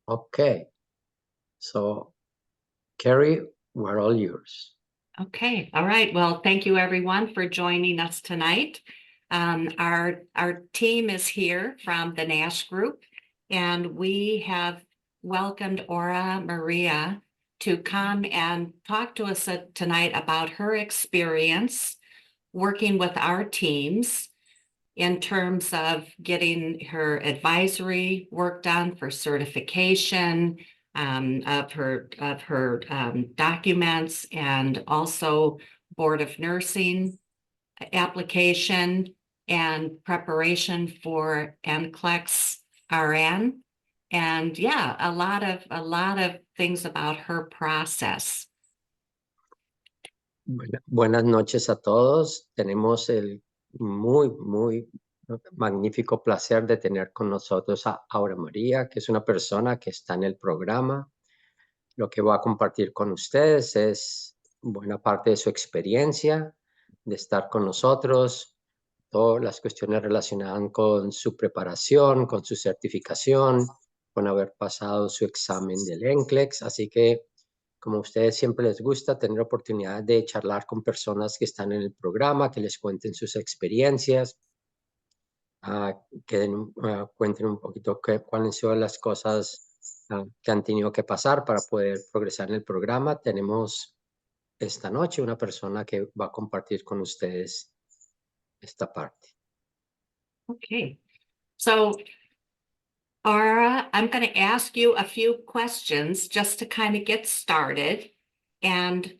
Okay. So, Carrie, we're all yours. Okay, all right. Well, thank you everyone for joining us tonight. Our team is here from the NASH group, and we have welcomed Aura Maria to come and talk to us tonight about her experience working with our teams in terms of getting her advisory work done for certification, of her documents, and also Board of Nursing application and preparation for NCLEX-RN. And yeah, a lot of things about her process. Buenas noches a todos. Tenemos el muy magnífico placer de tener con nosotros a Aura María, que es una persona que está en el programa. Lo que va a compartir con ustedes es buena parte de su experiencia, de estar con nosotros, todas las cuestiones relacionadas con su preparación, con su certificación, con haber pasado su examen del NCLEX. Así que, como a ustedes siempre les gusta, tener oportunidad de charlar con personas que están en el programa, que les cuenten sus experiencias, cuenten un poquito cuáles son las cosas que han tenido que pasar para poder progresar en el programa. Tenemos esta noche una persona que va a compartir con ustedes esta parte. Okay, so Aura, I'm going to ask you a few questions just to kind of get started. And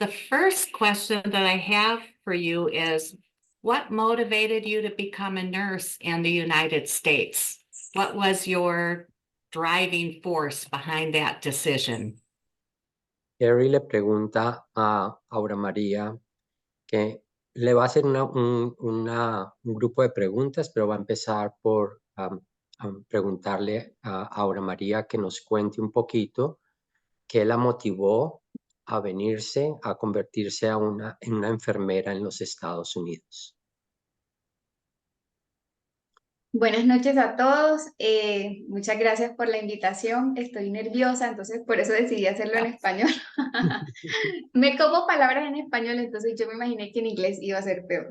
the first question that I have for you is, what motivated you to become a nurse in the United States? What was your driving force behind that decision? Harry le pregunta a Aura María que le va a hacer un grupo de preguntas, pero va a empezar por preguntarle a Aura María que nos cuente un poquito qué la motivó a venirse, a convertirse en una enfermera en los Estados Unidos. Buenas noches a todos. Muchas gracias por la invitación. Estoy nerviosa, entonces por eso decidí hacerlo en español. Me como palabras en español, entonces yo me imaginé que en inglés iba a ser peor.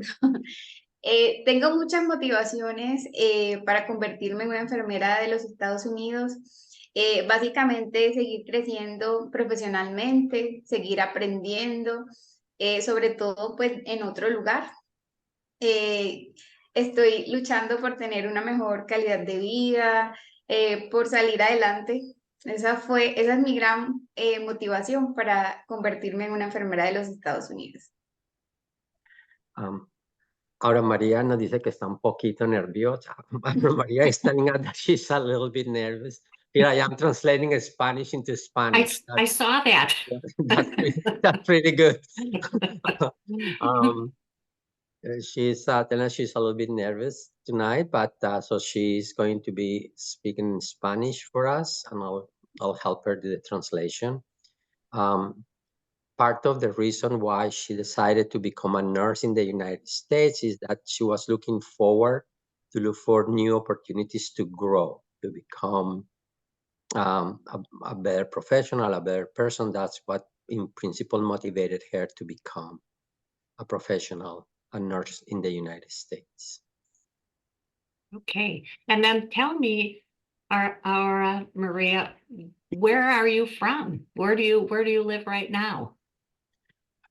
Tengo muchas motivaciones para convertirme en una enfermera de los Estados Unidos. Básicamente seguir creciendo profesionalmente, seguir aprendiendo, sobre todo pues en otro lugar. Estoy luchando por tener una mejor calidad de vida, por salir adelante. Esa es mi gran motivación para convertirme en una enfermera de los Estados Unidos. Aura María nos dice que está un poquito nerviosa. Aura María is telling us that she's a little bit nervous. Here I am translating Spanish into Spanish. I saw that. That's pretty good. She's telling us she's a little bit nervous tonight, but so she's going to be speaking in Spanish for us, and I'll help her do the translation. Part of the reason why she decided to become a nurse in the United States is that she was looking forward to look for new opportunities to grow, to become a better professional, a better person. That's what in principle motivated her to become a professional, a nurse in the United States. Okay, and then tell me, Aura Maria, where are you from? Where do you live right now?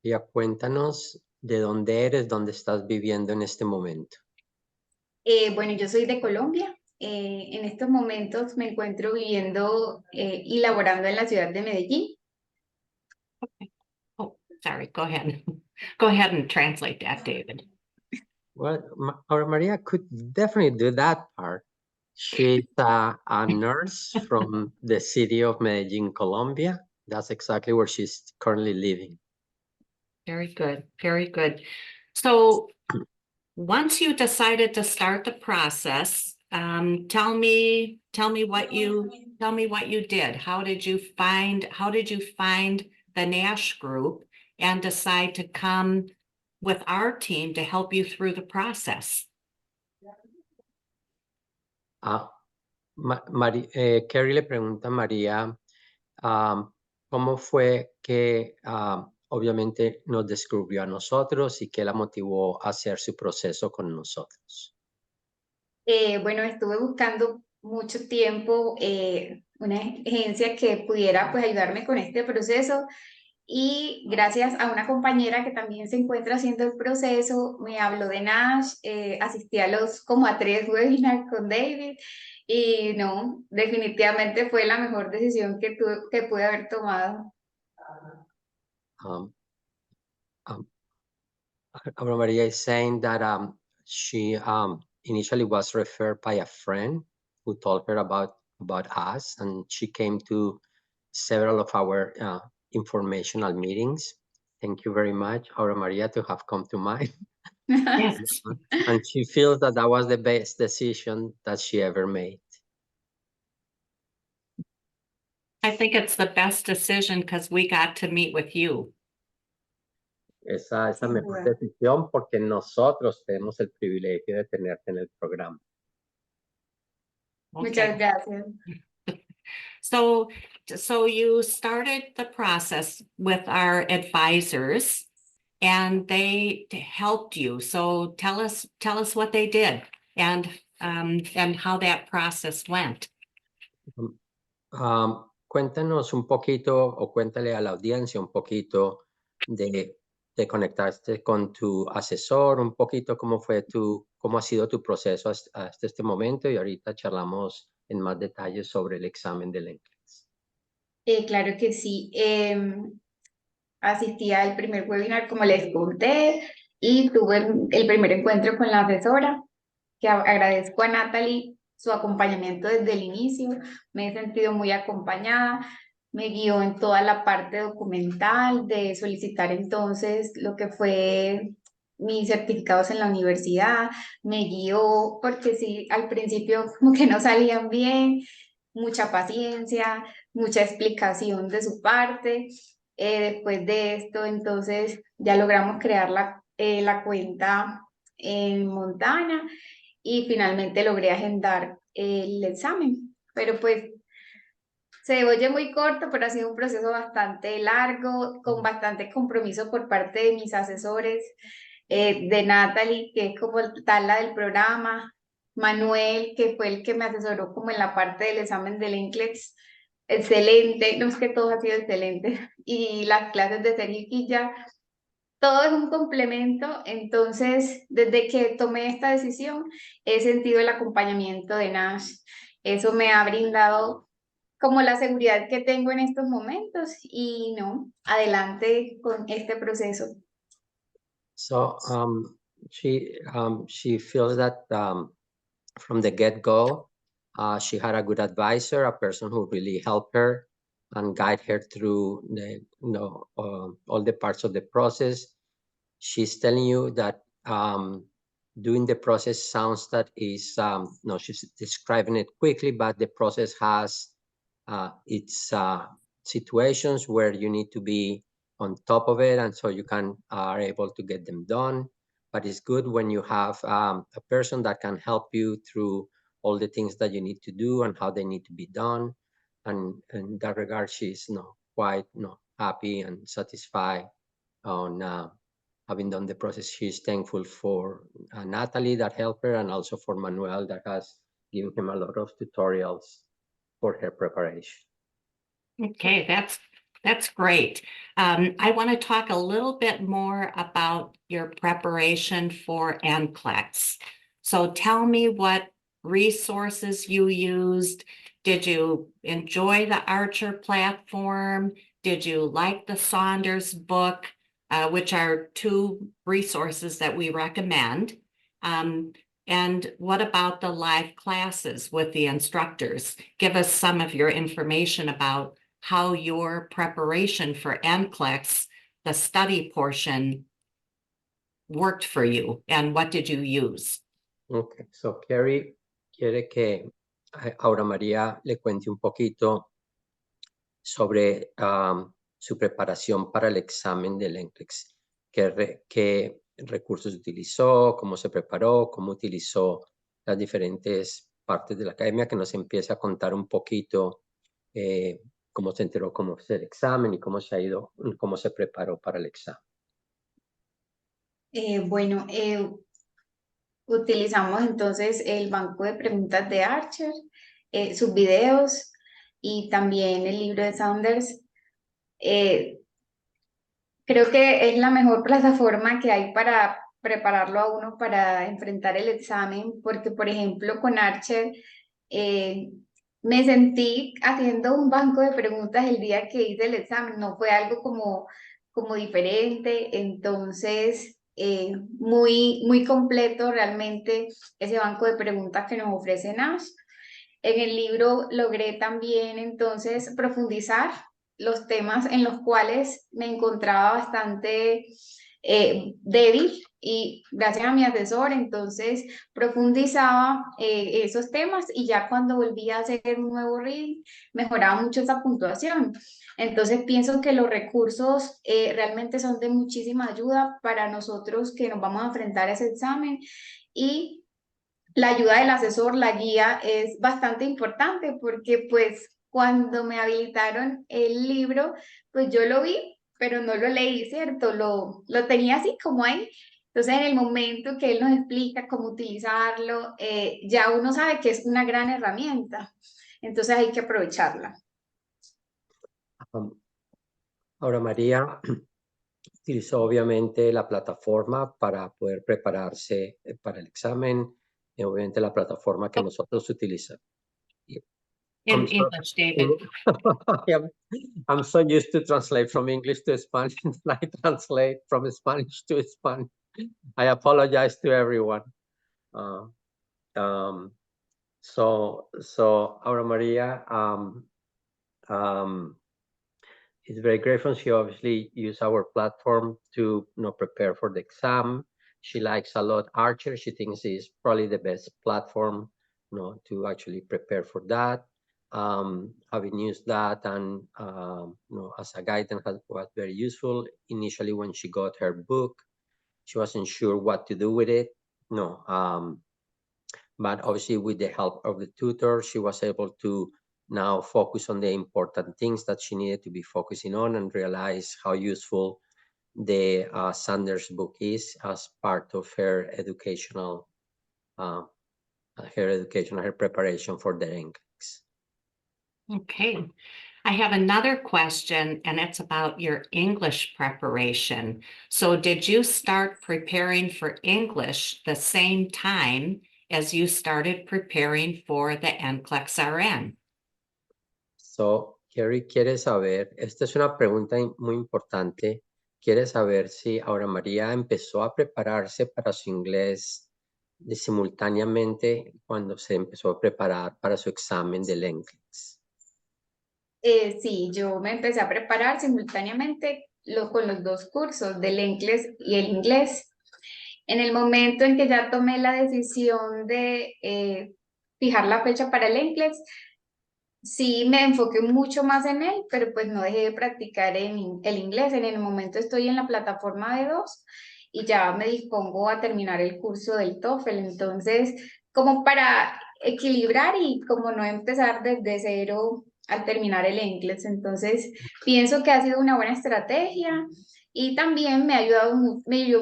Ya cuéntanos de dónde eres, dónde estás viviendo en este momento. Bueno, yo soy de Colombia. En estos momentos me encuentro viviendo y laborando en la ciudad de Medellín. Okay. Oh, sorry, go ahead. Go ahead and translate that, David. Well, Aura Maria could definitely do that part. She's a nurse from the city of Medellín, Colombia. That's exactly where she's currently living. Very good, very good. So once you decided to start the process, tell me what you did. How did you find the NASH group and decide to come with our team to help you through the process? Kerry le pregunta a María cómo fue que obviamente nos descubrió a nosotros y qué la motivó a hacer su proceso con nosotros. Bueno, estuve buscando mucho tiempo una agencia que pudiera pues ayudarme con este proceso y gracias a una compañera que también se encuentra haciendo el proceso, me habló de Nash, asistí como a 3 webinars con David y no, definitivamente fue la mejor decisión que pude haber tomado. Um, Aura Maria is saying that she initially was referred by a friend who told her about us, and she came to several of our informational meetings. Thank you very much, Aura Maria, to have come to mind. Yes. And she feels that that was the best decision that she ever made. I think it's the best decision because we got to meet with you. Esa Sin mejor duda. decisión porque nosotros tenemos el privilegio de tenerte en el programa. Muchas Okay. gracias. So you started the process with our advisors and they helped you. So tell us what they did and how that process went. Cuéntanos un poquito o cuéntale a la audiencia un poquito de conectarte con tu asesor, un poquito cómo ha sido tu proceso hasta este momento y ahorita charlamos en más detalles sobre el examen del NCLEX. Claro que sí. Asistí al primer webinar, como les conté, y tuve el primer encuentro con la asesora, que agradezco a Natalie su acompañamiento desde el inicio. Me he sentido muy acompañada, me guió en toda la parte documental de solicitar entonces lo que fue mis certificados en la universidad, me guió porque sí, al principio como que no salían bien, mucha paciencia, mucha explicación de su parte. Después de esto, entonces ya logramos crear la cuenta en Montana y finalmente logré agendar el examen. Pero pues se oye muy corto, pero ha sido un proceso bastante largo, con bastante compromiso por parte de mis asesores, de Natalie, que es como tal la del programa, Manuel, que fue el que me asesoró como en la parte del examen del NCLEX. Excelente, no es que todo ha sido excelente. Y las clases de Sergio Quilla, todo es un complemento. Entonces, desde que tomé esta decisión, he sentido el acompañamiento de Nash. Eso me ha brindado como la seguridad que tengo en estos momentos y no, adelante con este proceso. So she feels that from the get-go, she had a good advisor, a person who really helped her and guide her through all the parts of the process. She's telling you that doing the process sounds that is, no, she's describing it quickly, but the process has its situations where you need to be on top of it, and so you are able to get them done. But it's good when you have a person that can help you through all the things that you need to do and how they need to be done. And in that regard, she's quite happy and satisfied on having done the process. She's thankful for Natalie that helped her, and also for Manuel that has given him a lot of tutorials for her preparation. Okay, that's great. I want to talk a little bit more about your preparation for NCLEX. So tell me what resources you used. Did you enjoy the Archer platform? Did you like the Saunders book, which are 2 resources that we recommend? And what about the live classes with the instructors? Give us some of your information about how your preparation for NCLEX, the study portion, worked for you and what did you use? Okay, so Kerry quiere que Aura María le cuente un poquito sobre su preparación para el examen del NCLEX, qué recursos utilizó, cómo se preparó, cómo utilizó las diferentes partes de la academia, que nos empiece a contar un poquito cómo se enteró cómo es el examen y cómo se ha ido, cómo se preparó para el examen. Bueno, utilizamos entonces el banco de preguntas de Archer, sus videos y también el libro de Saunders. Creo que es la mejor plataforma que hay para prepararlo a uno para enfrentar el examen, porque por ejemplo con Archer me sentí haciendo un banco de preguntas el día que hice el examen, no fue algo como diferente, entonces muy completo realmente ese banco de preguntas que nos ofrece Nash. En el libro logré también entonces profundizar los temas en los cuales me encontraba bastante débil y gracias a mi asesor entonces profundizaba esos temas y ya cuando volvía a hacer un nuevo reading mejoraba mucho esa puntuación. Entonces pienso que los recursos realmente son de muchísima ayuda para nosotros que nos vamos a enfrentar a ese examen y la ayuda del asesor, la guía es bastante importante porque pues cuando me habilitaron el libro, pues yo lo vi, pero no lo leí, ¿cierto? Lo tenía así como ahí. Entonces en el momento que él nos explica cómo utilizarlo, ya uno sabe que es una gran herramienta. Entonces hay que aprovecharla. Aura María utilizó obviamente la plataforma para poder prepararse para el examen, y obviamente la plataforma que nosotros utilizamos. In English, David. I'm so used to translate from English to Spanish, and I translate from Spanish to Spanish. I apologize to everyone. So Aura Maria is very grateful. She obviously used our platform to prepare for the exam. She likes a lot Archer. She thinks it's probably the best platform to actually prepare for that. Having used that and as a guidance was very useful. Initially when she got her book, she wasn't sure what to do with it. But obviously with the help of the tutor, she was able to now focus on the important things that she needed to be focusing on and realize how useful the Sanders book is as part of her educational, her preparation for the NCLEX. Okay. I have another question, and it's about your English preparation. So did you start preparing for English the same time as you started preparing for the NCLEX-RN? So, Kerry quiere saber, esta es una pregunta muy importante, quiere saber si Aura María empezó a prepararse para su inglés simultáneamente cuando se empezó a preparar para su examen del NCLEX. Sí, yo me empecé a preparar simultáneamente con los dos cursos, del NCLEX y el inglés. En el momento en que ya tomé la decisión de fijar la fecha para el NCLEX, sí me enfoqué mucho más en él, pero pues no dejé de practicar el inglés. En el momento estoy en la plataforma B2 y ya me dispongo a terminar el curso del TOEFL. Entonces, como para equilibrar y como no empezar desde cero al terminar el inglés. Entonces, pienso que ha sido una buena estrategia y también me ayudó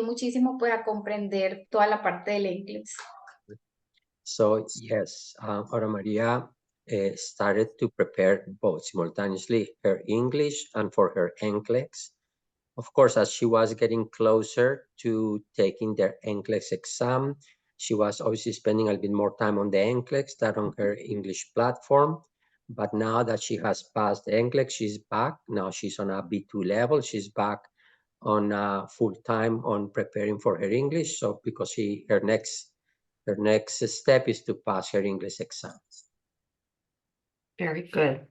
muchísimo pues a comprender toda la parte del inglés. So yes, Aura Maria started to prepare both simultaneously, her English and for her NCLEX. Of course, as she was getting closer to taking their NCLEX exam, she was obviously spending a bit more time on the NCLEX than on her English platform. But now that she has passed the NCLEX, she's back. Now she's on a B2 level. She's back on full time on preparing for her English. So because her next step is to pass her English exam. Very good.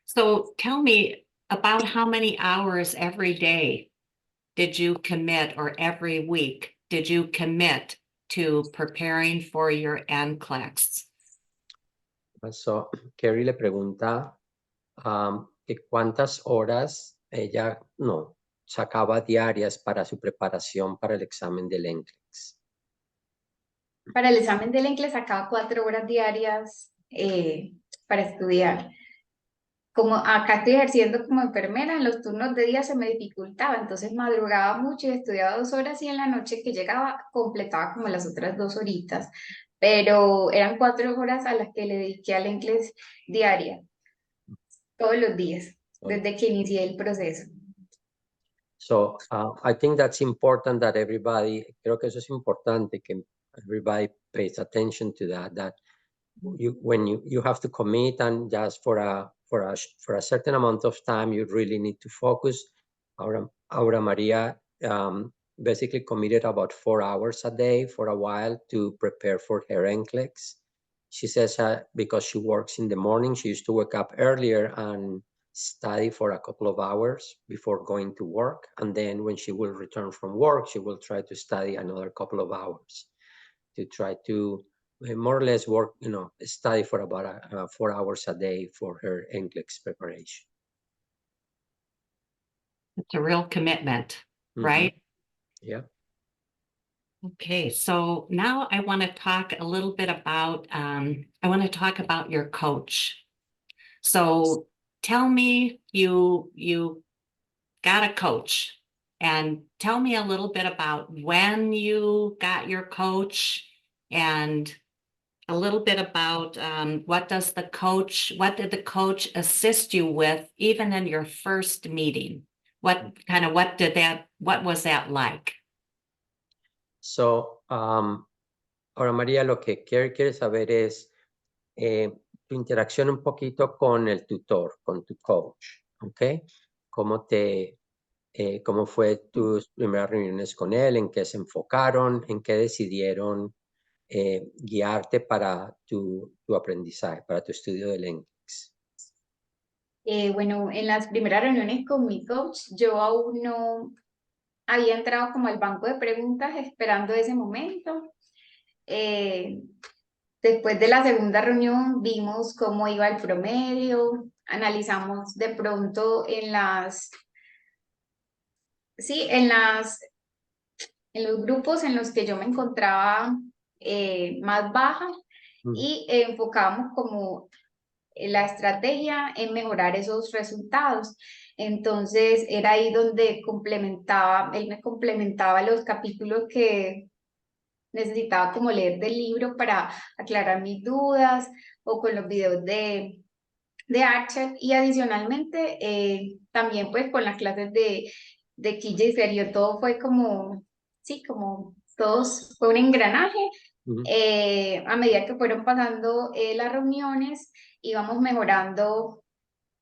So tell me about how many hours every day did you commit, or every week did you commit to preparing for your NCLEX? So, Kerry le pregunta que cuántas horas ella sacaba diarias para su preparación para el examen del NCLEX. Para el examen del NCLEX sacaba 4 horas diarias para estudiar. Como acá estoy ejerciendo como enfermera, en los turnos de día se me dificultaba, entonces madrugaba mucho y estudiaba 2 horas y en la noche que llegaba completaba como las otras 2 horitas, pero eran 4 horas a las que le dediqué al inglés diaria, todos los días, desde que inicié el proceso. So I think that's important that everybody, creo que eso es importante que everybody pays attention to that, that when you have to commit and just for a certain amount of time, you really need to focus. Aura Maria basically committed about 4 hours a day for a while to prepare for her NCLEX. She says because she works in the morning, she used to wake up earlier and study for a couple of hours before going to work. And then when she will return from work, she will try to study another couple of hours to try to more or less work, study for about 4 hours a day for her NCLEX preparation. It's a real commitment, right? Yeah. Okay, so now I want to talk a little bit about, your coach. So tell me you got a coach, and tell me a little bit about when you got your coach, and a little bit about what did the coach assist you with even in your first meeting? What was that like? So, ahora María, lo que quiere saber es tu interacción un poquito con el tutor, con tu coach, ¿ok? ¿Cómo fue tus primeras reuniones con él? ¿En qué se enfocaron? ¿En qué decidieron guiarte para tu aprendizaje, para tu estudio del NCLEX? Bueno, en las primeras reuniones con mi coach, yo aún no había entrado como al banco de preguntas esperando ese momento. Después de la segunda reunión vimos cómo iba el promedio, analizamos de pronto en los grupos en los que yo me encontraba más baja y enfocábamos como la estrategia en mejorar esos resultados. Entonces era ahí donde él me complementaba los capítulos que necesitaba como leer del libro para aclarar mis dudas o con los videos de Archer y adicionalmente también pues con las clases de Quilla y Serio, todo fue como, sí, como todos, fue un engranaje. A medida que fueron pasando las reuniones, íbamos mejorando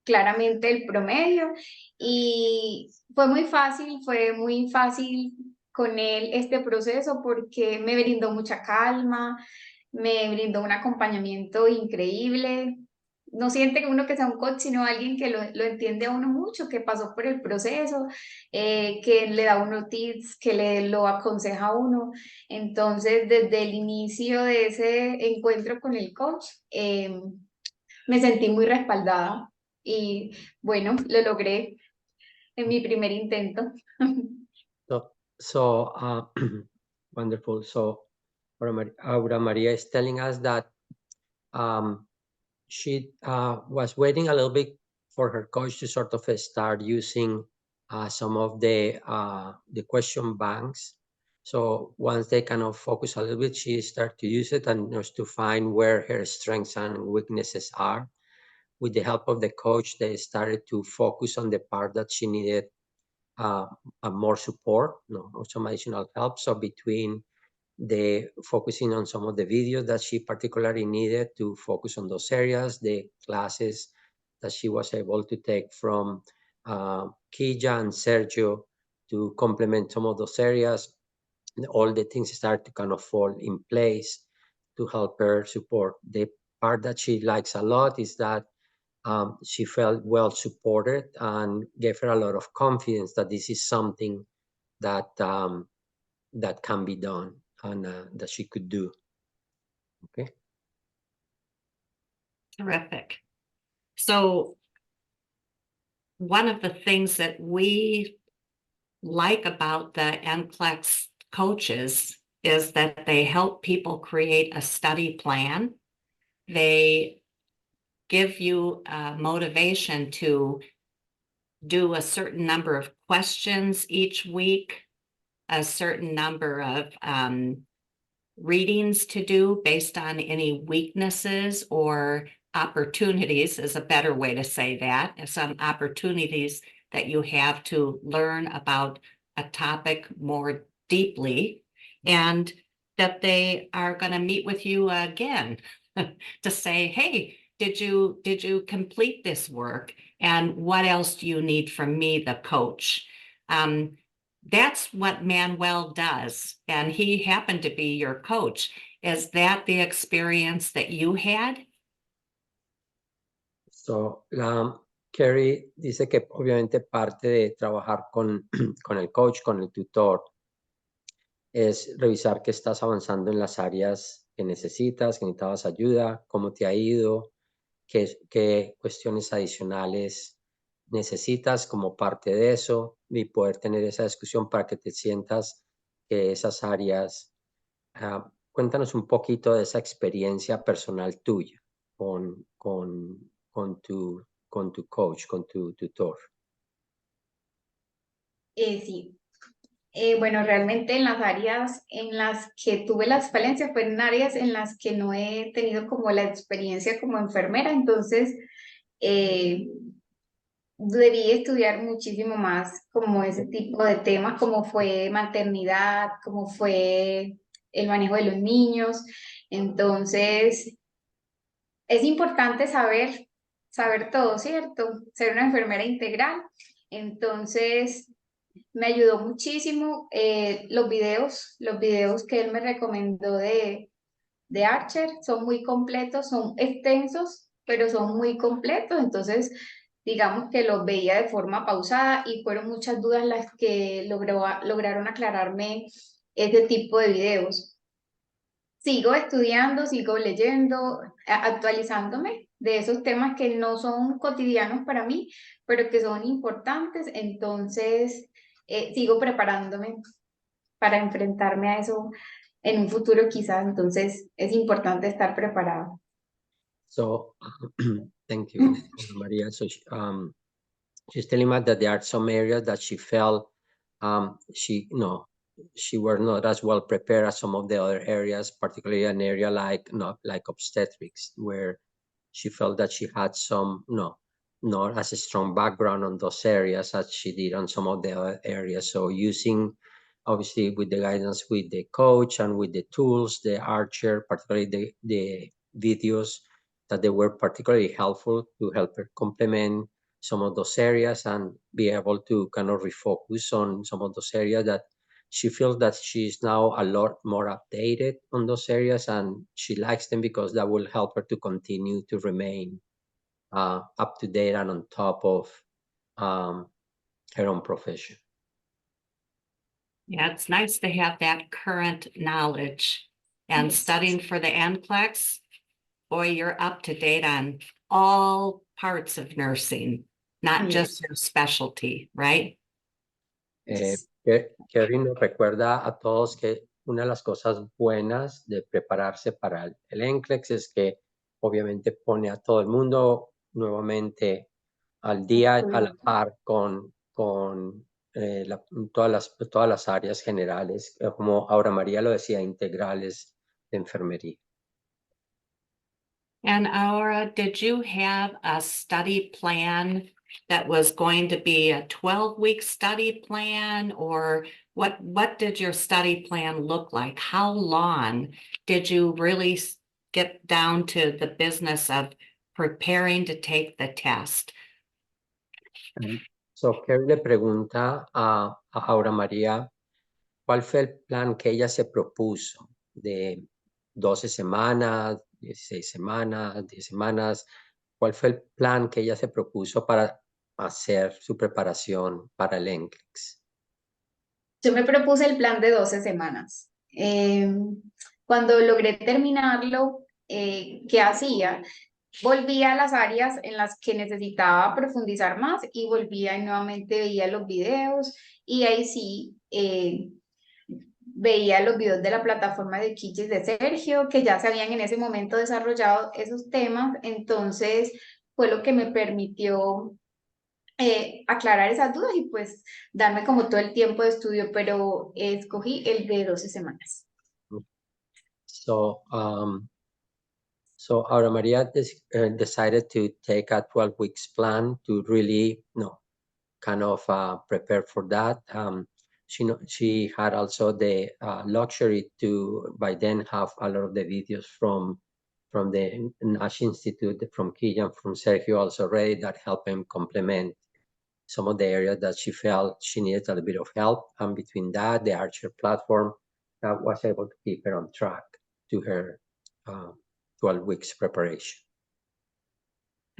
claramente el promedio y fue muy fácil con él este proceso porque me brindó mucha calma, me brindó un acompañamiento increíble. No siente uno que sea un coach, sino alguien que lo entiende a uno mucho, que pasó por el proceso, que le da uno tips, que lo aconseja a uno. Entonces, desde el inicio de ese encuentro con el coach, me sentí muy respaldada y bueno, lo logré en mi primer intento. So wonderful. So Aura Maria is telling us that she was waiting a little bit for her coach to sort of start using some of the question banks. So once they kind of focus a little bit, she started to use it and just to find where her strengths and weaknesses are. With the help of the coach, they started to focus on the part that she needed more support, some additional help. So between the focusing on some of the videos that she particularly needed to focus on those areas, the classes that she was able to take from Kija and Sergio to complement some of those areas, all the things started to kind of fall in place to help her support. The part that she likes a lot is that she felt well supported and gave her a lot of confidence that this is something that that can be done and that she could do. Okay. Terrific. So one of the things that we like about the NCLEX coaches is that they help people create a study plan. They give you motivation to do a certain number of questions each week, a certain number of readings to do based on any weaknesses or opportunities is a better way to say that, some opportunities that you have to learn about a topic more deeply, and that they are going to meet with you again to say, hey, did you complete this work? And what else do you need from me, the coach? That's what Manuel does, and he happened to be your coach. Is that the experience that you had? So, Carrie dice que obviamente parte de trabajar con, con el coach, con el tutor, es revisar que estás avanzando en las áreas que necesitabas ayuda, cómo te ha ido, qué cuestiones adicionales necesitas como parte de eso y poder tener esa discusión para que te sientas que esas áreas. Cuéntanos un poquito de esa experiencia personal tuya con tu coach, con tu tutor. Sí. Bueno, realmente en las áreas en las que tuve las falencias fueron áreas en las que no he tenido como la experiencia como enfermera, entonces debí estudiar muchísimo más como ese tipo de temas, como fue maternidad, como fue el manejo de los niños. Entonces, es importante saber todo, ¿cierto? Ser una enfermera integral. Entonces, me ayudó muchísimo los videos que él me recomendó de Archer, son muy completos, son extensos, pero son muy completos, entonces digamos que los veía de forma pausada y fueron muchas dudas las que lograron aclararme ese tipo de videos. Sigo estudiando, sigo leyendo, actualizándome de esos temas que no son cotidianos para mí, pero que son importantes, entonces sigo preparándome para enfrentarme a eso en un futuro quizás, entonces es importante estar preparado. So, thank you, Aura Maria. So, she's telling me that there are some areas that she felt she were not as well prepared as some of the other areas, particularly an area like obstetrics, where she felt that she had some not as a strong background on those areas as she did on some of the other areas. So using, obviously, with the guidance with the coach and with the tools, the Archer, particularly the videos, that they were particularly helpful to help her complement some of those areas and be able to kind of refocus on some of those areas that she feels that she's now a lot more updated on those areas, and she likes them because that will help her to continue to remain up to date and on top of her own profession. Yeah, it's nice to have that current knowledge. And Yes. studying for the NCLEX, boy, you're up to date on all parts of nursing, not Yes. just your specialty, right? Kerry nos recuerda a todos que una de las cosas buenas de prepararse para el NCLEX es que obviamente pone a todo el mundo nuevamente al día, a la par con todas las áreas generales, como Aura María lo decía, integrales de enfermería. And Aura, did you have a study plan that was going to be a 12-week study plan, or what did your study plan look like? How long did you really get down to the business of preparing to take the test? So, Kerry le pregunta a Aura María cuál fue el plan que ella se propuso de 12 semanas, 16 semanas, 10 semanas. ¿Cuál fue el plan que ella se propuso para hacer su preparación para el NCLEX? Yo me propuse el plan de 12 semanas. Cuando logré terminarlo, ¿qué hacía? Volvía a las áreas en las que necesitaba profundizar más y volvía y nuevamente veía los videos y ahí sí veía los videos de la plataforma de Kichis de Sergio, que ya se habían en ese momento desarrollado esos temas, entonces fue lo que me permitió aclarar esas dudas y pues darme como todo el tiempo de estudio, pero escogí el de 12 semanas. So, so Aura Maria decided to take a 12 weeks plan to really, kind of prepare for that. She had also the luxury to by then have a lot of the videos from the Nash Institute, from Killian, from Sergio also ready that helped him complement some of the areas that she felt she needed a little bit of help. And between that, the Archer platform that was able to keep her on track to her 12 weeks preparation.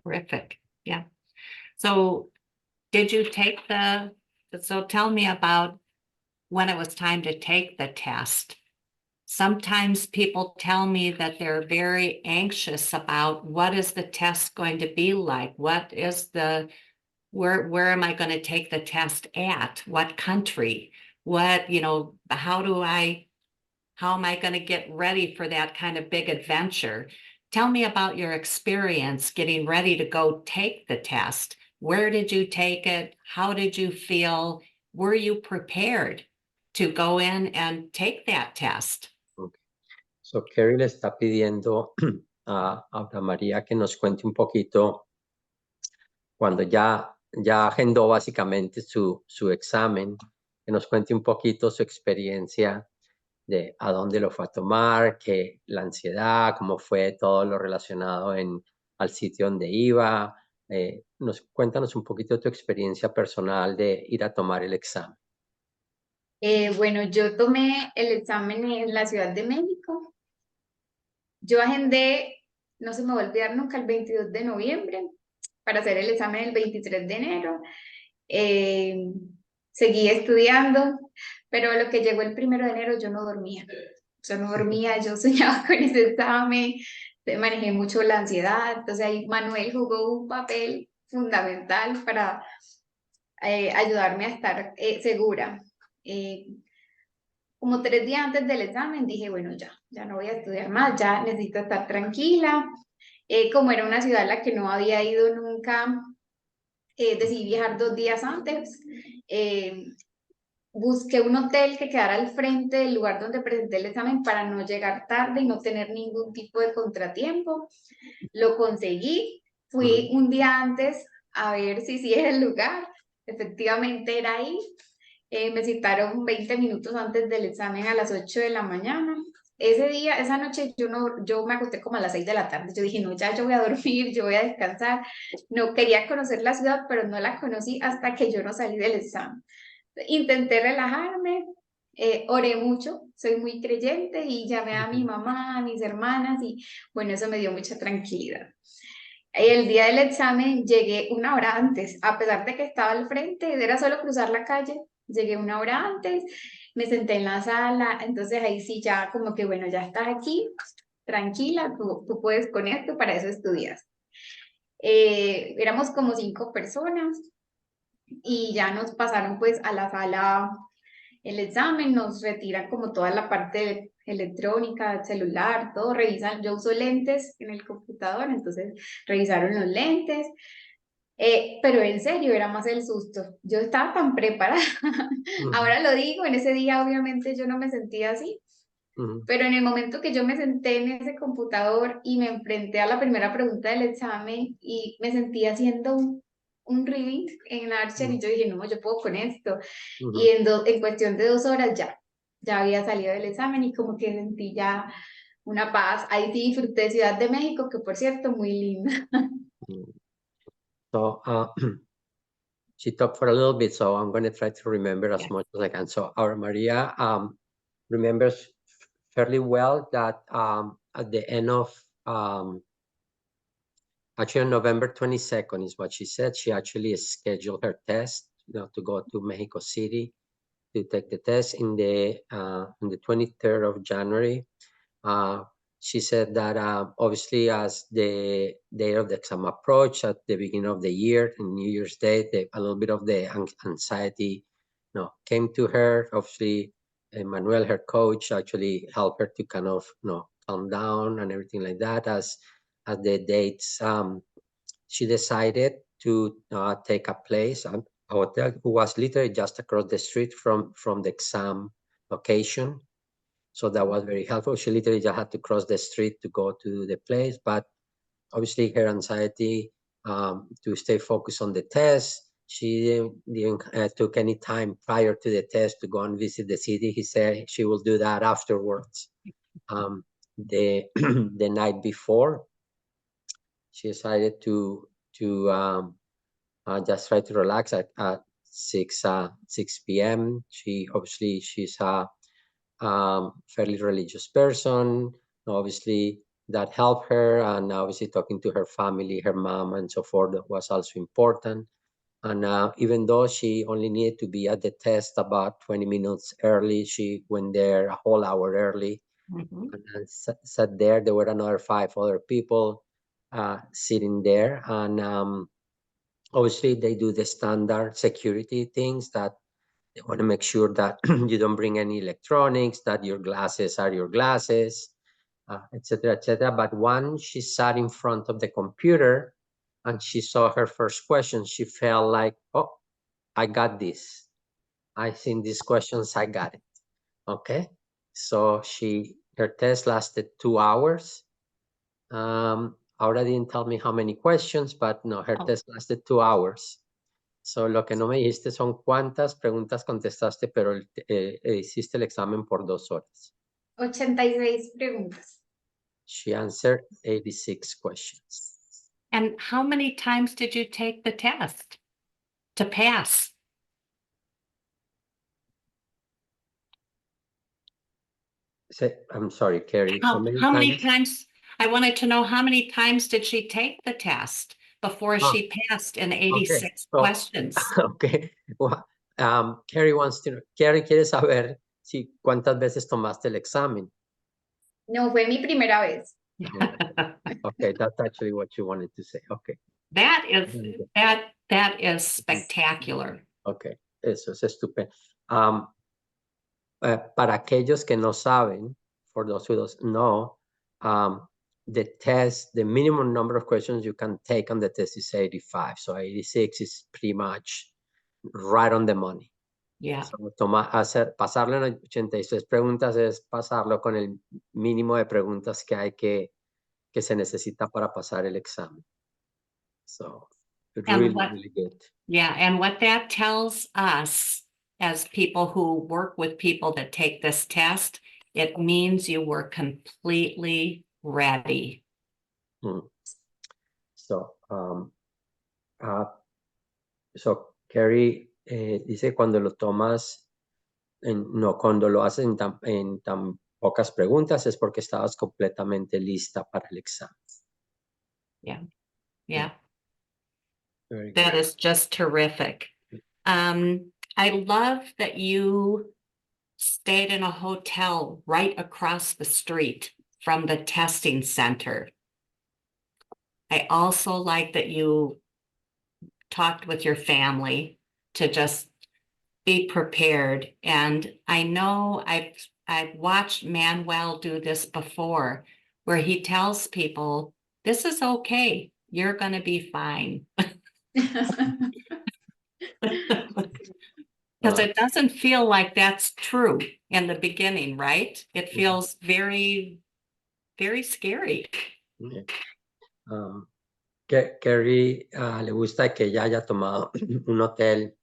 Terrific. Yeah. So did you take so tell me about when it was time to take the test. Sometimes people tell me that they're very anxious about what is the test going to be like? What is where am I going to take the test at? What country? What, how am I going to get ready for that kind of big adventure? Tell me about your experience getting ready to go take the test. Where did you take it? How did you feel? Were you prepared to go in and take that test? Okay. So Kerry le está pidiendo a Aura María que nos cuente un poquito cuando ya agendó básicamente su examen, que nos cuente un poquito su experiencia de a dónde lo fue a tomar, que la ansiedad, cómo fue todo lo relacionado al sitio donde iba. Cuéntanos un poquito de tu experiencia personal de ir a tomar el examen. Bueno, yo tomé el examen en la Ciudad de México. Yo agendé, no se me va a olvidar nunca, el 22 de noviembre para hacer el examen el 23 de enero. Seguí estudiando, pero lo que llegó el 1 de enero yo no dormía. Yo soñaba con ese examen, manejé mucho la ansiedad, entonces ahí Manuel jugó un papel fundamental para ayudarme a estar segura. Como 3 días antes del examen dije, bueno, ya no voy a estudiar más, ya necesito estar tranquila. Como era una ciudad a la que no había ido nunca, decidí viajar 2 días antes. Busqué un hotel que quedara al frente del lugar donde presenté el examen para no llegar tarde y no tener ningún tipo de contratiempo. Lo conseguí. Fui un día antes a ver si era el lugar. Efectivamente era ahí. Me citaron 20 minutos antes del examen a las 8 de la mañana. Esa noche yo me acosté como a las 6 de la tarde. Yo dije, no, ya yo voy a dormir, yo voy a descansar. No quería conocer la ciudad, pero no la conocí hasta que yo no salí del examen. Intenté relajarme, oré mucho, soy muy creyente y llamé a mi mamá, a mis hermanas y bueno, eso me dio mucha tranquilidad. El día del examen llegué 1 hora antes, a pesar de que estaba al frente, era solo cruzar la calle, llegué 1 hora antes, me senté en la sala, entonces ahí sí ya como que bueno, ya estás aquí, tranquila, tú puedes con esto, para eso estudias. Éramos como 5 personas y ya nos pasaron pues a la sala el examen, nos retiran como toda la parte electrónica, celular, todo, revisan, yo uso lentes en el computador, entonces revisaron los lentes, pero en serio era más el susto, yo estaba tan preparada, ahora lo digo, en ese día obviamente yo no me sentía así, pero en el momento que yo me senté en ese computador y me enfrenté a la primera pregunta del examen y me sentí haciendo un reading en Archer y yo dije, no, yo puedo con esto. Y en cuestión de 2 horas ya había salido del examen y como que sentí ya una paz. Ahí sí disfruté Ciudad de México, que por cierto, muy linda. So she talked for a little bit, so I'm going to try to remember as much as I can. So Aura Maria remembers fairly well that at the end of actually on November 22nd is what she said. She actually scheduled her test, to go to Mexico City to take the test on the 23rd of January. She said that obviously as the day of the exam approached at the beginning of the year, and New Year's Day, a little bit of the anxiety came to her. Obviously, Manuel, her coach, actually helped her to kind of, calm down and everything like that. As the dates, she decided to take a place, a hotel who was literally just across the street from the exam location. So that was very helpful. She literally just had to cross the street to go to the place, but obviously her anxiety to stay focused on the test. She didn't took any time prior to the test to go and visit the city. He said she will do that afterwards. The the night before, she decided to just try to relax at 6 p.m. She's a fairly religious person. Obviously, that helped her, and obviously talking to her family, her mom, and so forth was also important. And even though she only needed to be at the test about 20 minutes early, she went there a whole hour early. And sat there. There were another 5 other people sitting there, and obviously they do the standard security things that they want to make sure that you don't bring any electronics, that your glasses are your glasses, etc., etc. But once she sat in front of the computer and she saw her first question, she felt like, oh, I got this. I seen these questions, I got it. Okay. So her test lasted 2 hours. Aura didn't tell me how many questions, but no, her test lasted 2 hours. So, lo que no me dijiste son cuántas preguntas contestaste, pero hiciste el examen por 2 horas. 86 preguntas. She answered 86 questions. And how many times did you take the test to pass? I'm sorry, Carrie. How many times? I wanted to know how many times did she take the test before she passed in 86 questions? Okay. Well, Carrie wants to know. Carrie quiere saber si cuántas veces tomaste el examen. No, fue mi primera vez. Okay, that's actually what you wanted to say. Okay. That is spectacular. Okay, eso es estupendo. Para aquellos que no saben, for those who don't know, the test, the minimum number of questions you can take on the test is 85. So 86 is pretty much right on the money. Yeah. So, pasarlo en 86 preguntas es pasarlo con el mínimo de preguntas que hay que se necesita para pasar el examen. So, really good. Yeah, and what that tells us as people who work with people that take this test, it means you were completely ready. So, Carrie dice cuando lo tomas, cuando lo haces en tan pocas preguntas es porque estabas completamente lista para el examen. Yeah. That is just terrific. I love that you stayed in a hotel right across the street from the testing center. I also like that you talked with your family to just be prepared. And I know I've watched Manuel do this before, where he tells people, this is okay. You're going to be fine. Because it doesn't feel like that's true in the beginning, right? It feels very, very scary. Carrie le gusta que ella haya tomado un hotel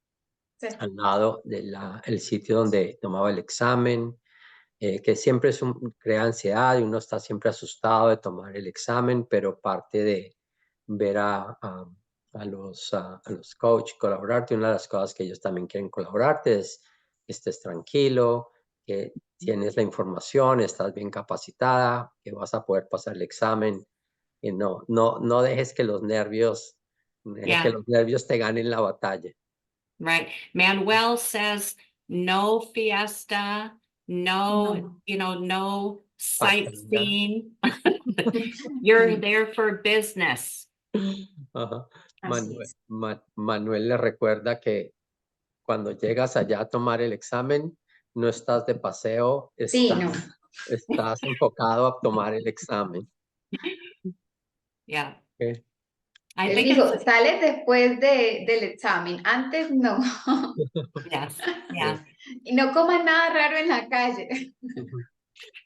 al lado del sitio donde tomaba el examen, que siempre crea ansiedad y uno está siempre asustado de tomar el examen, pero parte de ver a los coach colaborarte, una de las cosas que ellos también quieren colaborarte es que estés tranquilo, que tienes la información, estás bien capacitada, que vas a poder pasar el examen y no dejes que los nervios te ganen la batalla. Right. Manuel says no fiesta, no sightseeing. You're there for business. Manuel le recuerda que cuando llegas allá a tomar el examen, no estás de paseo, Sí, no. estás enfocado a tomar el examen. Yeah. Okay. I Él think dijo, it's, sales después del examen, antes no. yes, yeah. Y no comas nada raro en la calle.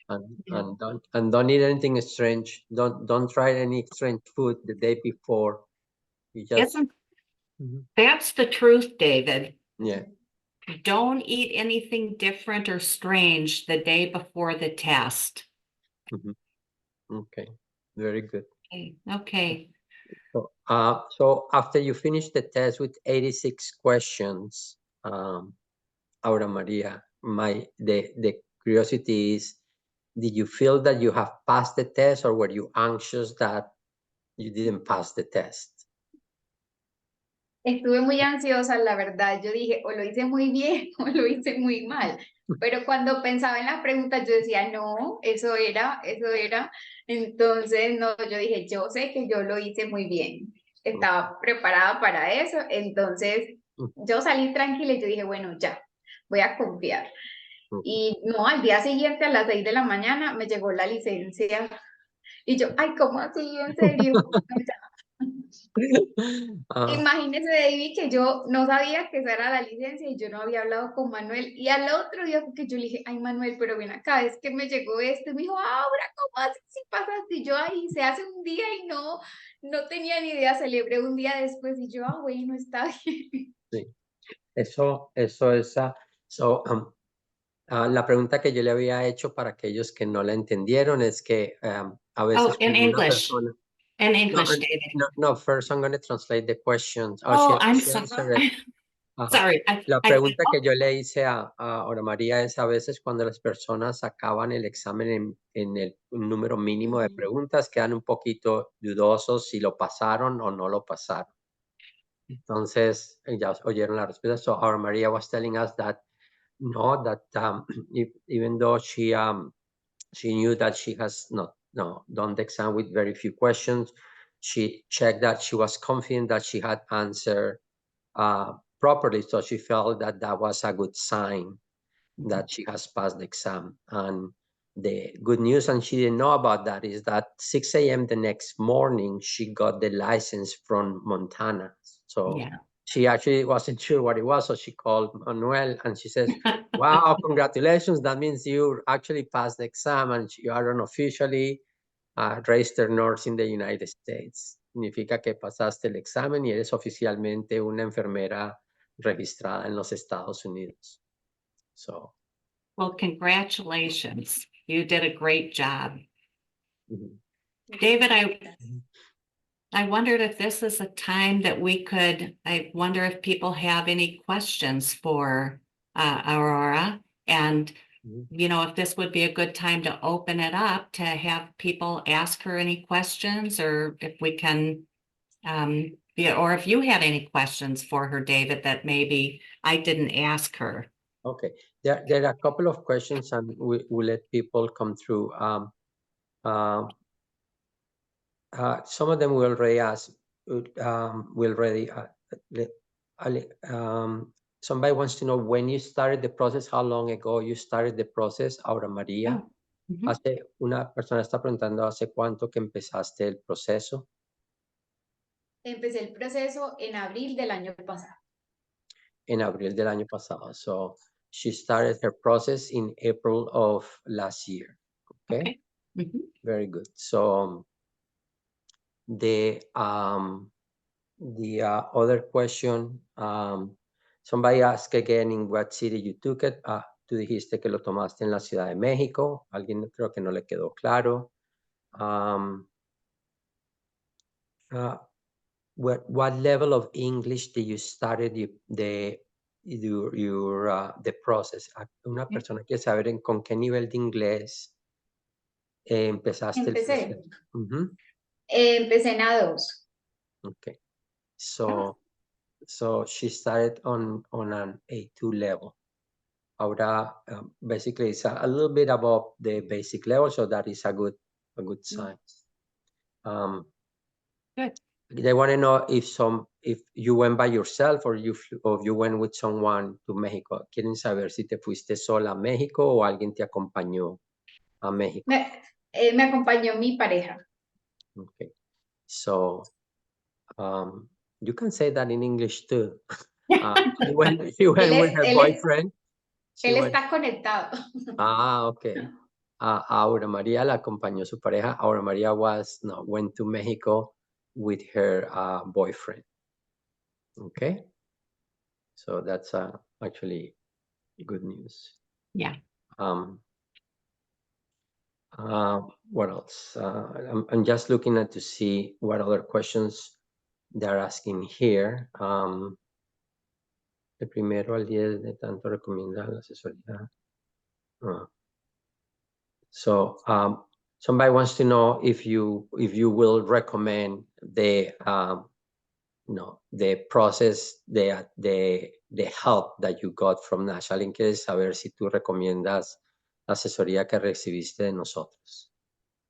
And don't eat anything strange. Don't try any strange food the day before. You just Isn't, that's the truth, David. yeah. Don't eat anything different or strange the day before the test. Okay, very good. Okay, okay. So after you finish the test with 86 questions, Aura Maria, the curiosity is, did you feel that you have passed the test, or were you anxious that you didn't pass the test? Estuve muy ansiosa, la verdad. Yo dije, o lo hice muy bien o lo hice muy mal. Pero cuando pensaba en las preguntas, yo decía, no, eso era. Entonces, no, yo dije, yo sé que yo lo hice muy bien. Estaba preparada para eso. Entonces, yo salí tranquila y yo dije, bueno, ya, voy a confiar. Y no, al día siguiente, a las 6 de la mañana, me llegó la licencia. Y yo, ay, ¿cómo así? ¿En serio? Imagínese, David, que yo no sabía que esa era la licencia y yo no había hablado con Manuel. Y al otro día, porque yo le dije, ay, Manuel, pero ven acá, es que me llegó esto. Y me dijo, Aura, ¿cómo así si pasaste? Y yo, ay, se hace un día y no tenía ni idea, celebré un día después. Y yo, bueno, está bien. Sí, eso es. La pregunta que yo le había hecho para aquellos que no la entendieron es que a veces In cuando una English. persona. In English, David. No, first I'm going to translate the questions. Oh, I'm She answered it. sorry. Sorry. La pregunta que yo le hice a Aura María es, a veces cuando las personas acaban el examen en el número mínimo de preguntas, quedan un poquito dudosos si lo pasaron o no lo pasaron. Entonces, ya oyeron la respuesta. So Aura Maria was telling us that no, that even though she knew that she has not done the exam with very few questions, she checked that she was confident that she had answered properly. So she felt that that was a good sign that she has passed the exam. And the good news, and she didn't know about that, is that 6 a.m. the next morning, she got the license from Montana. So Yeah. she actually wasn't sure what it was. So she called Manuel and she says, wow, congratulations. That means you actually passed the exam and you are unofficially a registered nurse in the United States. Significa que pasaste el examen y eres oficialmente una enfermera registrada en los Estados Unidos. So. Well, congratulations. You did a great job. David, I wondered if this is a time that I wonder if people have any questions for Aurora, and if this would be a good time to open it up to have people ask her any questions, or if we can, or if you had any questions for her, David, that maybe I didn't ask her. Okay, there are a couple of questions, and we'll let people come through. Some of them we already asked. Somebody wants to know when you started the process, how long ago you started the process, Aura María. Una persona está preguntando hace cuánto que empezaste el proceso. Empecé el proceso en abril del año pasado. En abril del año pasado. So she started her process in April of last year. Okay. Very good. So the other question, somebody asked again in what city you took it. Tú dijiste que lo tomaste en la Ciudad de México. Alguien creo que no le quedó claro. What level of English did you started the process? Una persona quiere saber con qué nivel de inglés empezaste el proceso. Empecé en A2. Okay. So she started on an A2 level. Aura basically is a little bit above the basic level, so that is a good sign. Good. they want to know if you went by yourself or you went with someone to México. Quieren saber si te fuiste sola a México o alguien te acompañó a México. Me acompañó mi pareja. Okay. So you can say that in English too. She went with her boyfriend. Él está conectado. Okay. Aura Maria la acompañó su pareja. Aura Maria went to Mexico with her boyfriend. Okay. So that's actually good news. Yeah. What else? I'm just looking at to see what other questions they're asking here. De primero al 10 de tanto recomienda la asesoría. So somebody wants to know if you will recommend the the process, the help that you got from Nash. Alguien quiere saber si tú recomiendas la asesoría que recibiste de nosotros.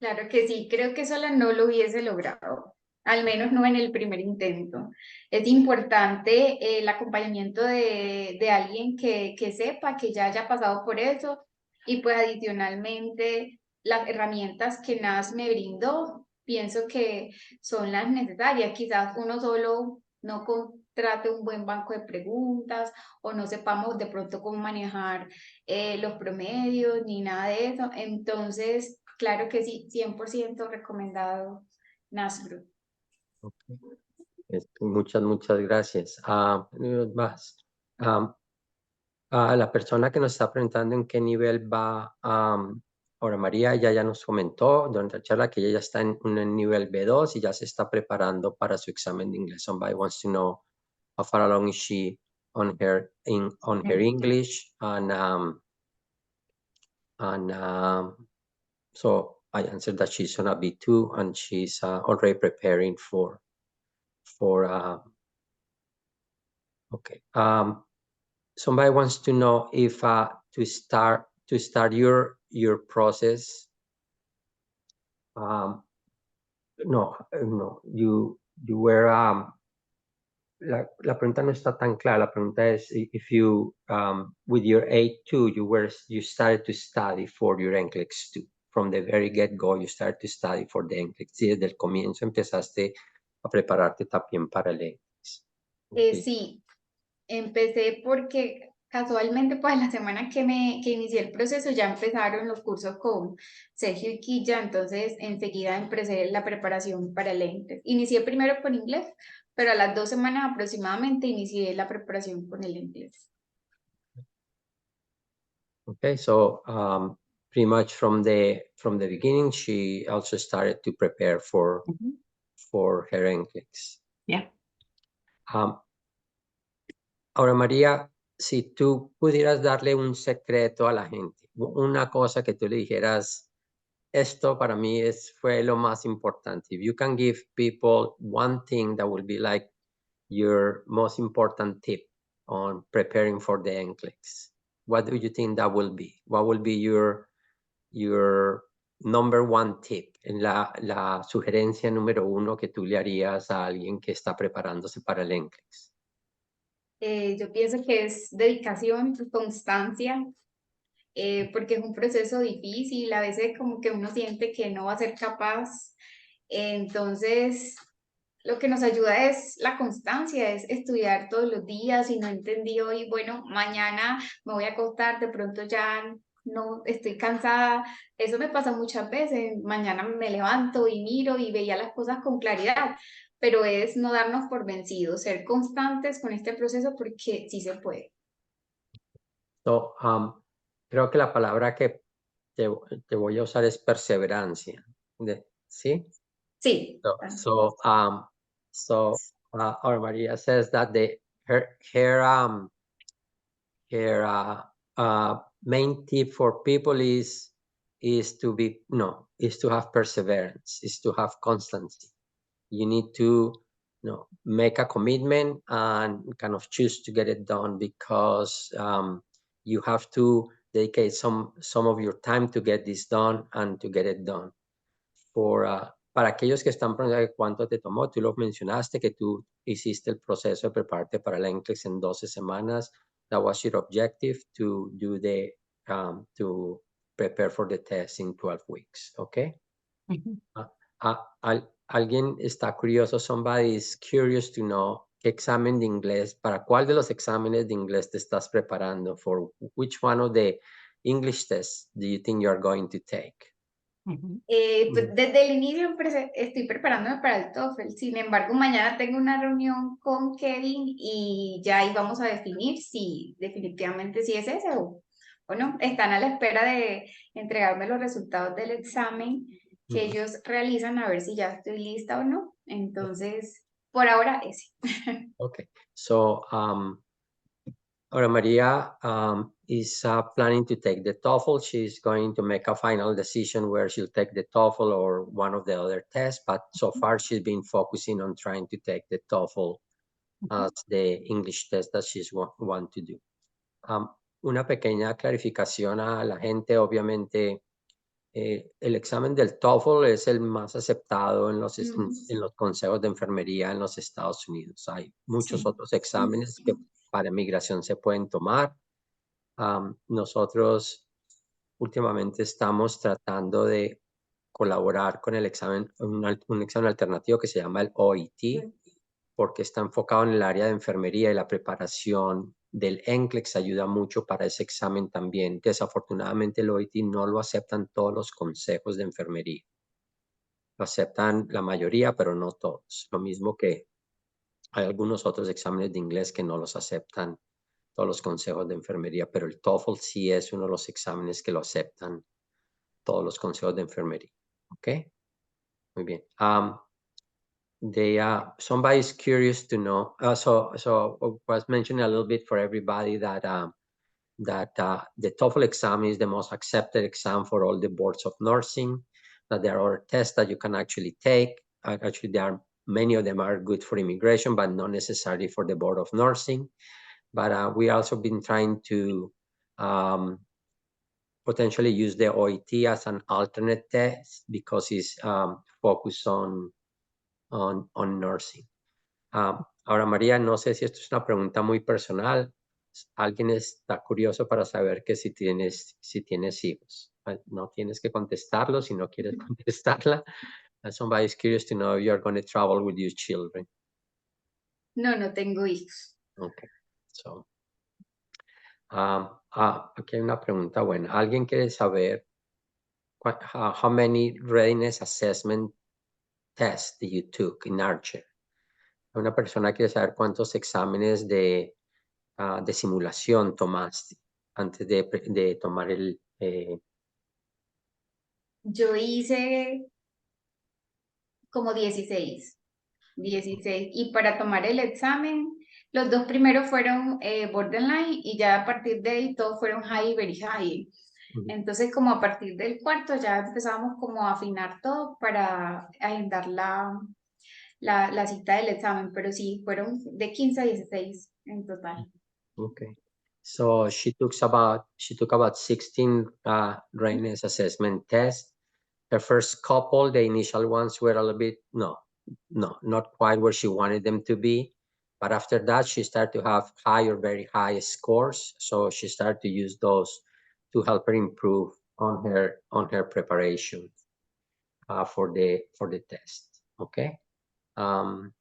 Claro que sí, creo que sola no lo hubiese logrado, al menos no en el primer intento. Es importante el acompañamiento de alguien que sepa, que ya haya pasado por eso, y pues adicionalmente las herramientas que NAS me brindó, pienso que son las necesarias. Quizás uno solo no contrate un buen banco de preguntas o no sepamos de pronto cómo manejar los promedios ni nada de eso. Entonces, claro que sí, 100% recomendado NAS Group. Okay. Muchas gracias. Más. La persona que nos está preguntando en qué nivel va, Aura María ya nos comentó durante la charla que ella ya está en un nivel B2 y ya se está preparando para su examen de inglés. Somebody wants to know how far along is she on her English, so I answered that she's on a B2 and she's already preparing for okay. Somebody wants to know if to start your process. No, you were la pregunta no está tan clara. La pregunta es if you with your A2 you started to study for your NCLEX-2 from the very get-go. You started to study for the NCLEX. Sí, desde el comienzo empezaste a prepararte también para el NCLEX. Okay. Sí, empecé porque casualmente pues la semana que inicié el proceso ya empezaron los cursos con Sergio y Quilla, entonces enseguida empecé la preparación para el NCLEX. Inicié primero con inglés, pero a las 2 semanas aproximadamente inicié la preparación con el NCLEX. Okay, so pretty much from the beginning, she also started to prepare for her NCLEX. Yeah. Ahora, María, si tú pudieras darle un secreto a la gente, una cosa que tú le dijeras, esto para mí fue lo más importante. If you can give people one thing that will be like your most important tip on preparing for the NCLEX, what do you think that will be? What will be your number one tip? La sugerencia número 1 que tú le harías a alguien que está preparándose para el NCLEX. Yo pienso que es dedicación, constancia, porque es un proceso difícil, a veces como que uno siente que no va a ser capaz, entonces lo que nos ayuda es la constancia, es estudiar todos los días. Si no entendí hoy, bueno, mañana me voy a acostar, de pronto ya no estoy cansada. Eso me pasa muchas veces, mañana me levanto y miro y veía las cosas con claridad, pero es no darnos por vencidos, ser constantes con este proceso porque sí se puede. So, creo que la palabra que te voy a usar es perseverancia. ¿Sí? Sí. So Aura Maria says that her main tip for people is to have perseverance, is to have constancy. You need to make a commitment and kind of choose to get it done, because you have to dedicate some of your time to get this done and to get it done. For para aquellos que están preguntando cuánto te tomó, tú lo mencionaste que tú hiciste el proceso de prepararte para el NCLEX en 12 semanas. That was your objective, to do to prepare for the test in 12 weeks, okay? Alguien está curioso, somebody is curious to know qué examen de inglés, para cuál de los exámenes de inglés te estás preparando, for which one of the English tests do you think you are going to take? Pues desde el inicio estoy preparándome para el TOEFL. Sin embargo, mañana tengo una reunión con Kevin y ya ahí vamos a definir si definitivamente si es ese o no. Están a la espera de entregarme los resultados del examen que ellos realizan a ver si ya estoy lista o no. Entonces, por ahora ese. Okay, so Aura Maria is planning to take the TOEFL. She's going to make a final decision where she'll take the TOEFL or one of the other tests, but so far she's been focusing on trying to take the TOEFL as the English test that she's want to do. Una pequeña clarificación a la gente, obviamente, el examen del TOEFL es el más aceptado en los consejos de enfermería en los Estados Unidos. Hay muchos otros exámenes que para migración se pueden tomar. Nosotros últimamente estamos tratando de colaborar con el examen, un examen alternativo que se llama el OET, porque está enfocado en el área de enfermería y la preparación del NCLEX ayuda mucho para ese examen también. Desafortunadamente el OET no lo aceptan todos los consejos de enfermería. Lo aceptan la mayoría, pero no todos. Lo mismo que hay algunos otros exámenes de inglés que no los aceptan todos los consejos de enfermería, pero el TOEFL sí es uno de los exámenes que lo aceptan todos los consejos de enfermería. ¿Ok? Muy bien. Somebody's curious to know. So was mentioning a little bit for everybody that the TOEFL exam is the most accepted exam for all the boards of nursing. That there are tests that you can actually take. Actually, many of them are good for immigration, but not necessarily for the board of nursing. But we also been trying to potentially use the OET as an alternate test because it's focused on nursing. Ahora, María, no sé si esto es una pregunta muy personal. Alguien está curioso para saber que si tienes hijos. No tienes que contestarlo si no quieres contestarla. Somebody is curious to know if you're going to travel with your children. No, no tengo hijos. Okay. So, aquí hay una pregunta buena. ¿Alguien quiere saber how many readiness assessment tests you took in Archer? Una persona quiere saber cuántos exámenes de simulación tomaste antes de tomar el... Yo hice como 16. Y para tomar el examen, los dos primeros fueron borderline y ya a partir de ahí todos fueron high, very high. Entonces como a partir del cuarto ya empezamos como a afinar todo para agendar la cita del examen, pero sí, fueron de 15 a 16 en total. Okay. So she took about 16 readiness assessment tests. The first couple, the initial ones were a little bit, no, not quite where she wanted them to be. But after that, she started to have high or very high scores. So she started to use those to help her improve on her preparation for the test. Okay. No,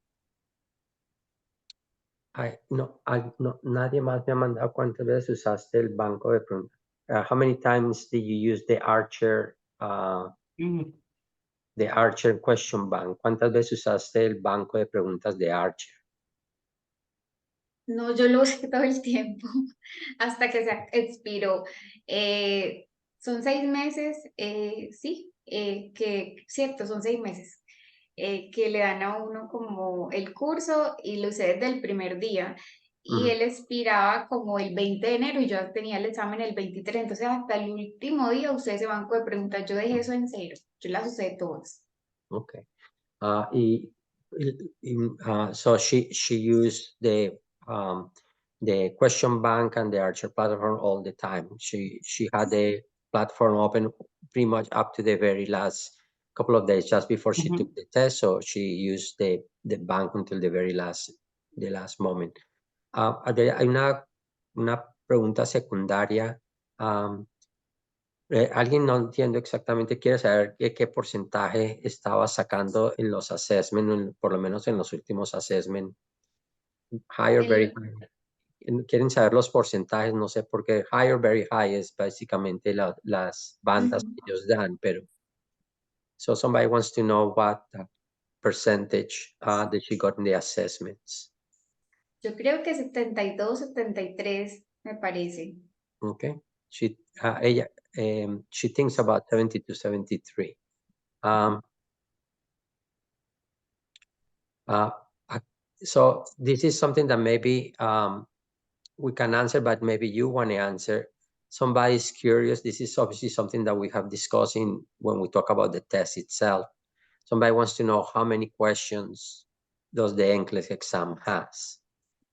nadie más me ha mandado cuántas veces usaste el banco de preguntas. How many times did you use the Archer the Archer question bank? ¿Cuántas veces usaste el banco de preguntas de Archer? No, yo lo usé todo el tiempo hasta que se expiró. Son 6 meses, sí, que cierto, son 6 meses que le dan a uno como el curso y lo usé desde el primer día. Y él expiraba como el 20 de enero y yo tenía el examen el 23, entonces hasta el último día usé ese banco de preguntas. Yo dejé eso en cero, yo las usé todas. Okay. So she used the question bank and the Archer platform all the time. She had the platform open pretty much up to the very last couple of days just before she Mhm. took the test, so she used the bank until the last moment. Hay una pregunta secundaria. Alguien no entiendo exactamente, quiere saber qué porcentaje estaba sacando en los assessment, por lo menos en los últimos assessment. High or very high. Quieren saber los porcentajes, no sé por qué. High or very high es básicamente las bandas que ellos dan, pero so somebody wants to know what percentage that she got in the assessments. Yo creo que 72, 73, me parece. Okay. Ella, she thinks about 70 to 73. So this is something that maybe we can answer, but maybe you want to answer. Somebody's curious. This is obviously something that we have discussed when we talk about the test itself. Somebody wants to know how many questions does the NCLEX exam has.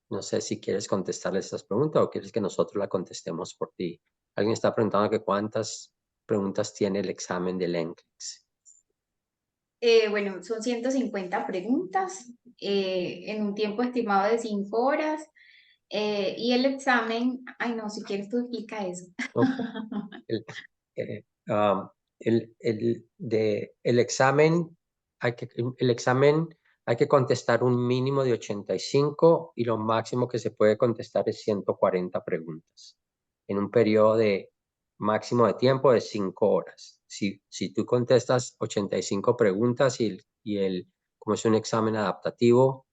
No sé si quieres contestarle estas preguntas o quieres que nosotros la contestemos por ti. Alguien está preguntando que cuántas preguntas tiene el examen del NCLEX. Bueno, son 150 preguntas en un tiempo estimado de 5 horas. Y el examen, ay no, si quieres tú explica eso. Okay. El examen hay que contestar un mínimo de 85 y lo máximo que se puede contestar es 140 preguntas en un periodo de máximo de tiempo de 5 horas. Si tú contestas 85 preguntas como es un examen adaptativo,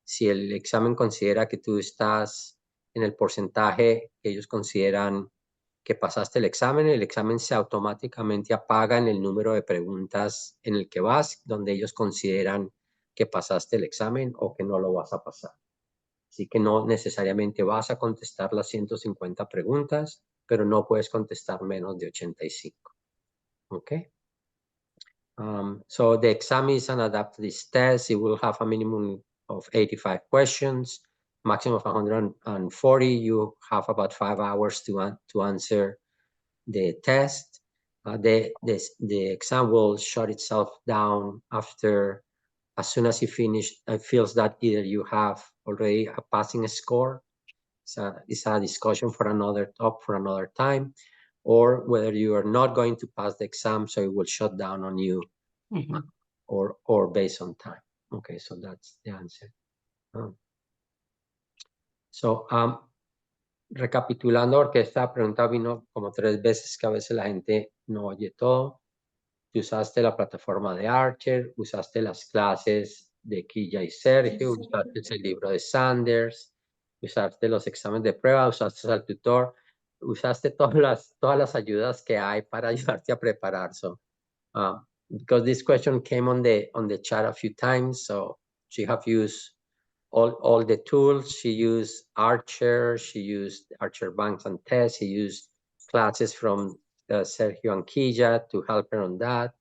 si el examen considera que tú estás en el porcentaje que ellos consideran que pasaste el examen se automáticamente apaga en el número de preguntas en el que vas, donde ellos consideran que pasaste el examen o que no lo vas a pasar. Así que no necesariamente vas a contestar las 150 preguntas, pero no puedes contestar menos de 85. ¿Ok? So the exam is an adaptive test. It will have a minimum of 85 questions, maximum of 140. You have about 5 hours to answer the test. The exam will shut itself down after, as soon as you finish, it feels that either you have already a passing score, it's a discussion for another time, or whether you are not going to pass the exam, so it will shut down on you, or based on time. Okay, so that's the answer. Recapitulando, porque esta pregunta vino como 3 veces, que a veces la gente no oye todo. Tú usaste la plataforma de Archer, usaste las clases de Quilla y Sergio, usaste el libro de Sanders, usaste los exámenes de prueba, usaste al tutor, usaste todas las ayudas que hay para ayudarte a preparar. So, because this question came on the chat a few times, so she have used all the tools. She used Archer, she used Archer Banks and Tests, she used classes from Sergio and Quilla to help her on that.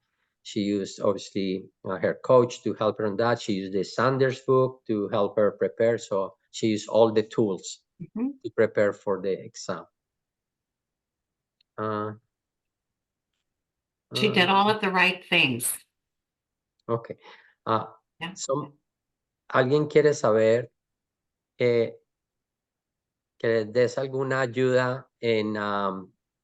She used, obviously, her coach to help her on that. She used the Sanders book to help her prepare. So she used all the tools to prepare for the exam. She did all of the right things. Okay. Yeah. ¿Alguien quiere saber que les des alguna ayuda en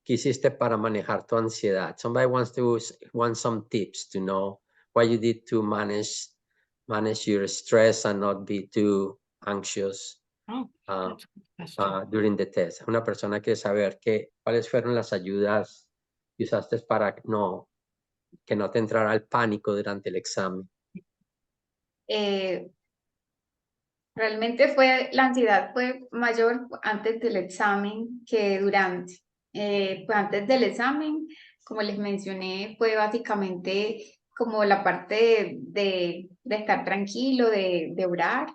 qué hiciste para manejar tu ansiedad? Somebody wants some tips to know what you did to manage your stress and not be too anxious That's a good question. during the test. Una persona quiere saber cuáles fueron las ayudas que usaste para que no te entrara el pánico durante el examen. Realmente la ansiedad fue mayor antes del examen que durante. Pues antes del examen, como les mencioné, fue básicamente como la parte de estar tranquilo, de orar.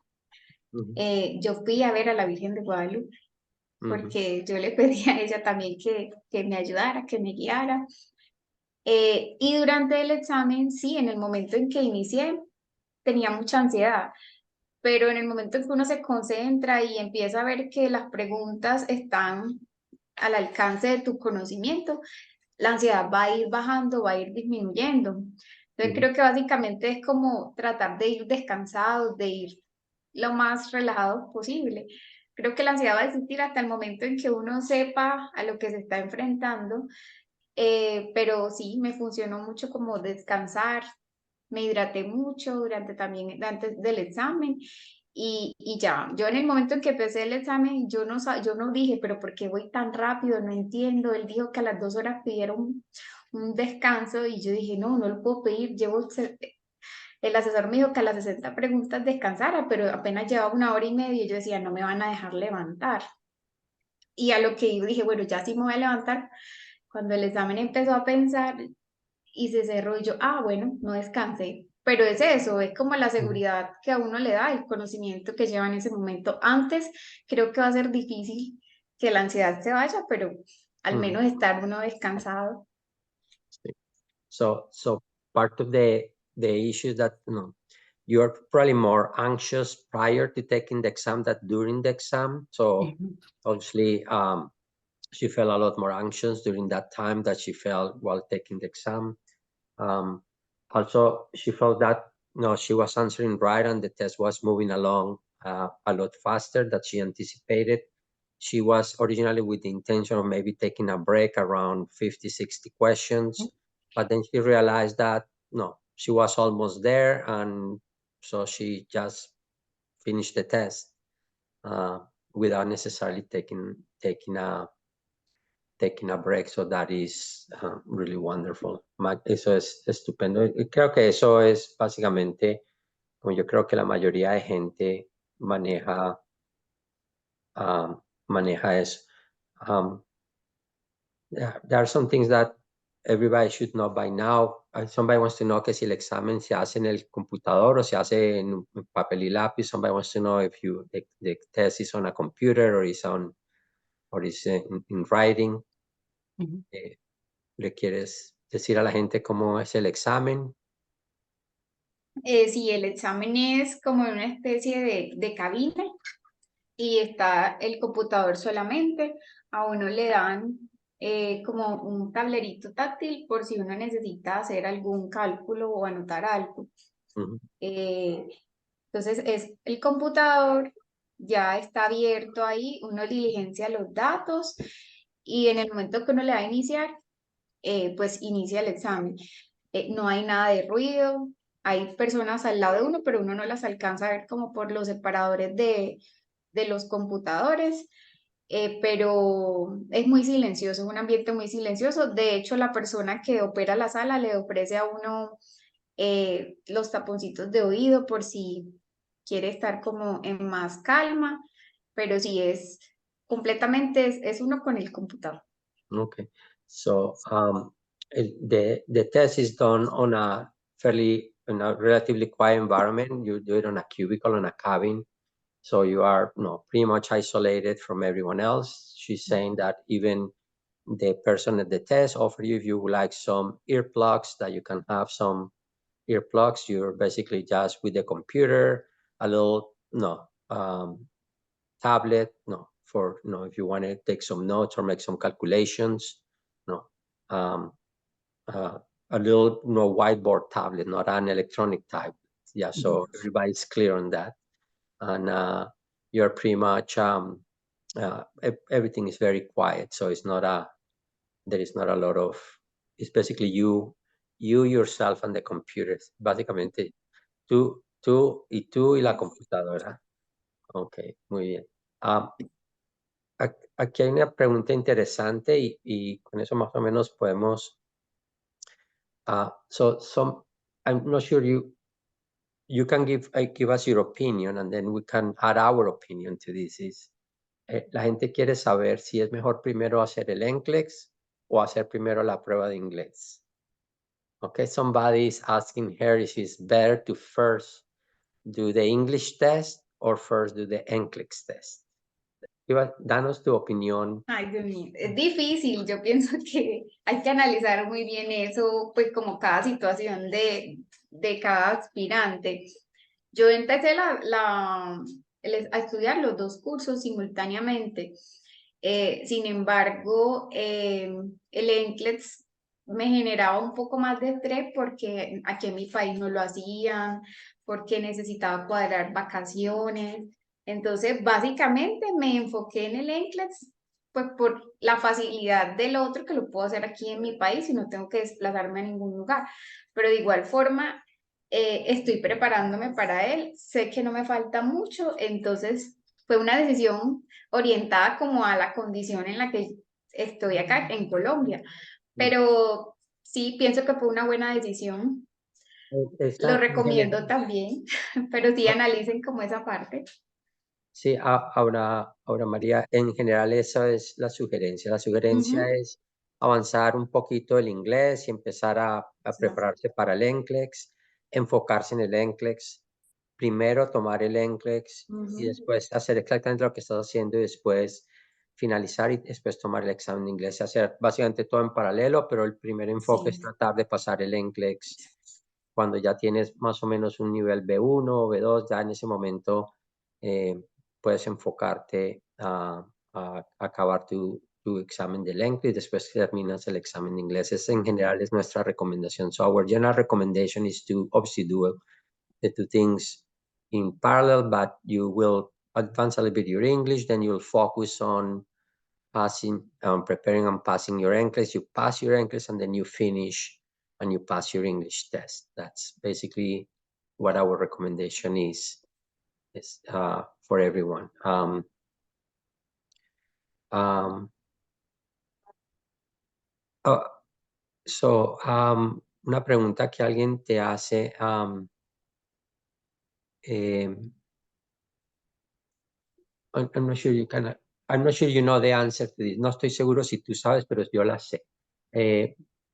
Yo fui a ver a la Virgen de Guadalupe porque yo le pedí a ella también que me ayudara, que me guiara. Y durante el examen, sí, en el momento en que inicié, tenía mucha ansiedad. Pero en el momento en que uno se concentra y empieza a ver que las preguntas están al alcance de tu conocimiento, la ansiedad va a ir bajando, va a ir disminuyendo. Entonces creo que básicamente es como tratar de ir descansados, de ir lo más relajados posible. Creo que la ansiedad va a existir hasta el momento en que uno sepa a lo que se está enfrentando, pero sí, me funcionó mucho como descansar, me hidraté mucho durante también, antes del examen y ya, yo en el momento en que empecé el examen, yo no dije, pero ¿por qué voy tan rápido? No entiendo, él dijo que a las 2 horas pidieron un descanso y yo dije, no, no lo puedo pedir, el asesor me dijo que a las 60 preguntas descansara, pero apenas llevaba 1 hora y media y yo decía, no me van a dejar levantar. Y a lo que yo dije, bueno, ya sí me voy a levantar. Cuando el examen empezó a pensar y se cerró y yo, bueno, no descansé. Pero es eso, es como la seguridad que a uno le da, el conocimiento que lleva en ese momento. Antes creo que va a ser difícil que la ansiedad se vaya, pero al menos estar uno descansado. So part of the issue that you're probably more anxious prior to taking the exam than during the exam. So obviously, she felt a lot more anxious during that time that she felt while taking the exam. Also, she felt that she was answering right and the test was moving along a lot faster than she anticipated. She was originally with the intention of maybe taking a break around 50, 60 questions, but then she realized that no, she was almost there, and so she just finished the test without necessarily taking a break. So that is really wonderful. Eso es estupendo. Y creo que eso es básicamente como yo creo que la mayoría de gente maneja eso. There are some things that everybody should know by now. Somebody wants to know que si el examen se hace en el computador o se hace en papel y lápiz. Somebody wants to know if the test is on a computer or is in writing. ¿Le quieres decir a la gente cómo es el examen? Sí, el examen es como una especie de cabina y está el computador solamente. A uno le dan como un tablerito táctil por si uno necesita hacer algún cálculo o anotar algo. Entonces es el computador, ya está abierto ahí, uno diligencia los datos y en el momento que uno le da a iniciar, pues inicia el examen. No hay nada de ruido, hay personas al lado de uno, pero uno no las alcanza a ver como por los separadores de los computadores, pero es muy silencioso, es un ambiente muy silencioso. De hecho, la persona que opera la sala le ofrece a uno los taponcitos de oído por si quiere estar como en más calma, pero sí es completamente, es uno con el computador. Okay, so the test is done on in a relatively quiet environment. You do it on a cubicle, in a cabin, so you are pretty much isolated from everyone else. She's saying that even the person at the test offer you, if you would like some earplugs, that you can have some earplugs. You're basically just with the computer, a little tablet, for if you want to take some notes or make some calculations, um, a little whiteboard tablet, not an electronic tablet. Yeah, so everybody's clear on that, and you're pretty much everything is very quiet, so there is not a lot of. It's basically you yourself and the computers. Básicamente tú y la computadora. Okay, muy bien. Aquí hay una pregunta interesante y con eso más o menos podemos. I'm not sure you can give us your opinion and then we can add our opinion to this. La gente quiere saber si es mejor primero hacer el NCLEX o hacer primero la prueba de inglés. Okay, somebody is asking her if it's better to first do the English test or first do the NCLEX test. Danos tu opinión. Ay, Dios mío, es difícil. Yo pienso que hay que analizar muy bien eso, pues como cada situación de cada aspirante. Yo empecé a estudiar los dos cursos simultáneamente. Sin embargo, el NCLEX me generaba un poco más de estrés porque aquí en mi país no lo hacían, porque necesitaba cuadrar vacaciones. Entonces, básicamente me enfoqué en el NCLEX, pues por la facilidad del otro que lo puedo hacer aquí en mi país y no tengo que desplazarme a ningún lugar. Pero de igual forma, estoy preparándome para él. Sé que no me falta mucho, entonces fue una decisión orientada como a la condición en la que estoy acá en Colombia. Pero sí, pienso que fue una buena decisión. Lo Esta, en recomiendo general, también, pero sí analicen como esa parte. sí, Aura María, en general esa es la sugerencia. La sugerencia Ujú. es avanzar un poquito el inglés y empezar a Sí, prepararse para el NCLEX, enfocarse en el NCLEX, primero tomar el NCLEX y ujú. después hacer exactamente lo que estás haciendo y después finalizar y después tomar el examen de inglés. Hacer básicamente todo en paralelo, pero el primer enfoque es Sí, tratar de pasar el NCLEX cuando ya tienes más o menos un nivel B1 o B2, ya en ese momento eh, puedes enfocarte a acabar tu examen de lengua y después terminas el examen de inglés. Es, en general es nuestra recomendación. So our general recommendation is to obviously do the two things in parallel, but you will advance a little bit your English, then you'll focus on preparing and passing your NCLEX. You pass your NCLEX and then you finish and you pass your English test. That's basically what our recommendation is for everyone. Um, oh, una pregunta que alguien te hace, I'm not sure you can, I'm not sure you know the answer to this. No estoy seguro si tú sabes, pero yo la sé.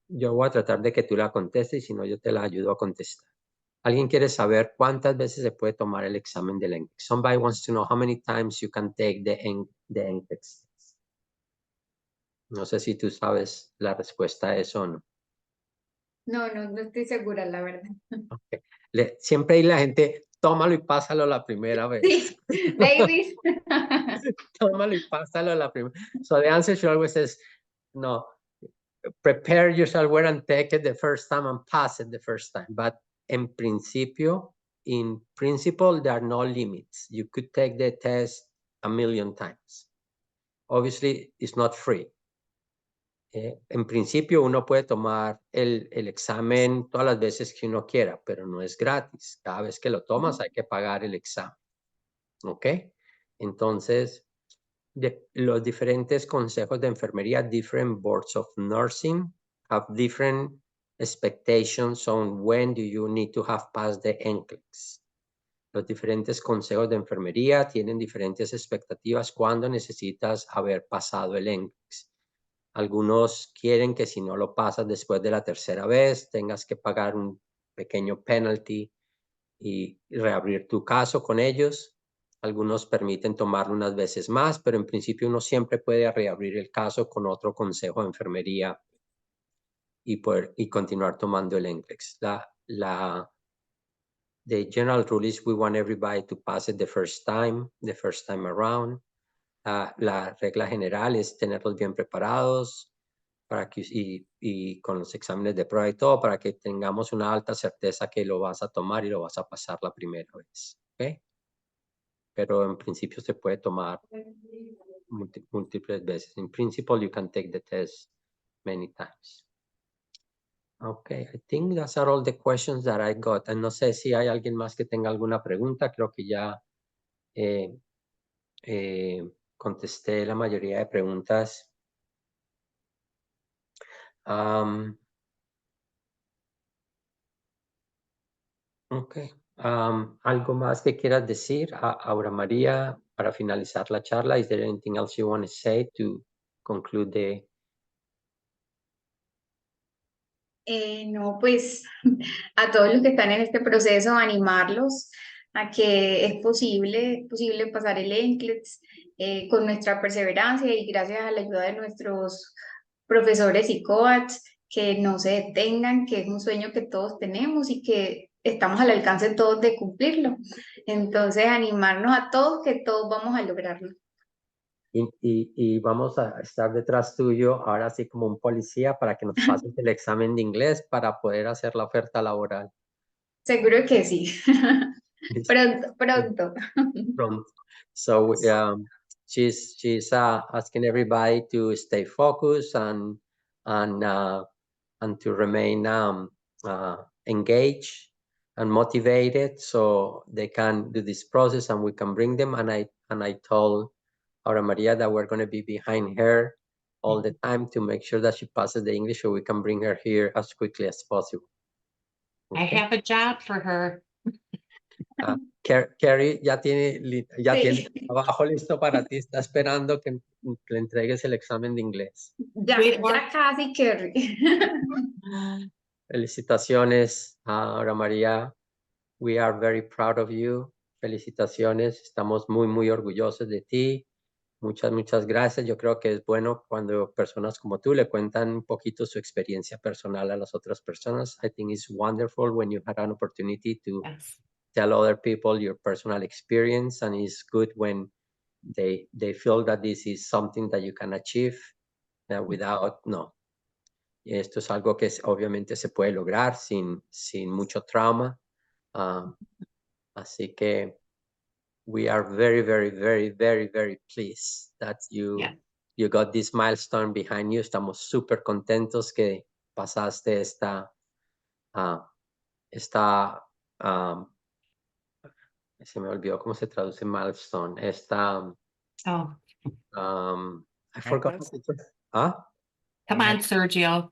Yo voy a tratar de que tú la contestes y si no, yo te la ayudo a contestar. Alguien quiere saber cuántas veces se puede tomar el examen del NCLEX. Somebody wants to know how many times you can take the NCLEX. No sé si tú sabes la respuesta a eso o no. no estoy segura, la verdad. Okay. Siempre hay la gente, tómalo y pásalo la primera vez. Sí, babies. Tómalo y pásalo la primera. So the answer should always is no. Prepare yourself well and take it the first time and pass it the first time. But in principle, there are no limits. You could take the test a million times. Obviously, it's not free. En principio, uno puede tomar el examen todas las veces que uno quiera, pero no es gratis. Cada vez que lo tomas hay que pagar el examen. ¿Ok? Entonces, los diferentes consejos de enfermería, different boards of nursing, have different expectations on when do you need to have passed the NCLEX. Los diferentes consejos de enfermería tienen diferentes expectativas cuando necesitas haber pasado el NCLEX. Algunos quieren que si no lo pasas después de la tercera vez, tengas que pagar un pequeño penalty y reabrir tu caso con ellos. Algunos permiten tomarlo unas veces más, pero en principio uno siempre puede reabrir el caso con otro consejo de enfermería y continuar tomando el NCLEX. The general rule is we want everybody to pass it the first time around. La regla general es tenerlos bien preparados para que, y con los exámenes de prueba y todo, para que tengamos una alta certeza que lo vas a tomar y lo vas a pasar la primera vez. ¿Okay? Pero en principio se puede tomar múltiples veces. In principle, you can take the test many times. Okay, I think that's are all the questions that I got. No sé si hay alguien más que tenga alguna pregunta. Creo que ya contesté la mayoría de preguntas. Ok. ¿Algo más que quieras decir, Aura María, para finalizar la charla? Is there anything else you want to say to conclude the... No, pues a todos los que están en este proceso, animarlos a que es posible pasar el NCLEX con nuestra perseverancia y gracias a la ayuda de nuestros profesores y coaches, que no se detengan, que es un sueño que todos tenemos y que estamos al alcance todos de cumplirlo. Entonces, animarnos a todos, que todos vamos a lograrlo. Y vamos a estar detrás tuyo, ahora sí como un policía, para que nos pases el examen de inglés para poder hacer la oferta laboral. Seguro que sí. Listo. Pronto, pronto. Pronto. So she's asking everybody to stay focused and to remain engaged and motivated, so they can do this process and we can bring them. And I told Aura Maria that we're going to be behind her all the time to make sure that she passes the English, so we can bring her here as quickly as possible. I Okay. have a job for her. Carrie ya tiene Sí. trabajo listo para ti, está esperando que le entregues el examen de inglés. Ya casi, Kerry. Felicitaciones, Aura María. We are very proud of you. Felicitaciones, estamos muy orgullosos de ti. Muchas gracias. Yo creo que es bueno cuando personas como tú le cuentan un poquito su experiencia personal a las otras personas. I think it's wonderful when you had an opportunity to Yes. tell other people your personal experience, and it's good when they feel that this is something that you can achieve without, no. Esto es algo que obviamente se puede lograr sin mucho trauma. Así que we are very pleased that Yeah. you got this milestone behind you. Estamos súper contentos que pasaste esta se me olvidó cómo se traduce milestone. Oh, I forgot. come on, Sergio.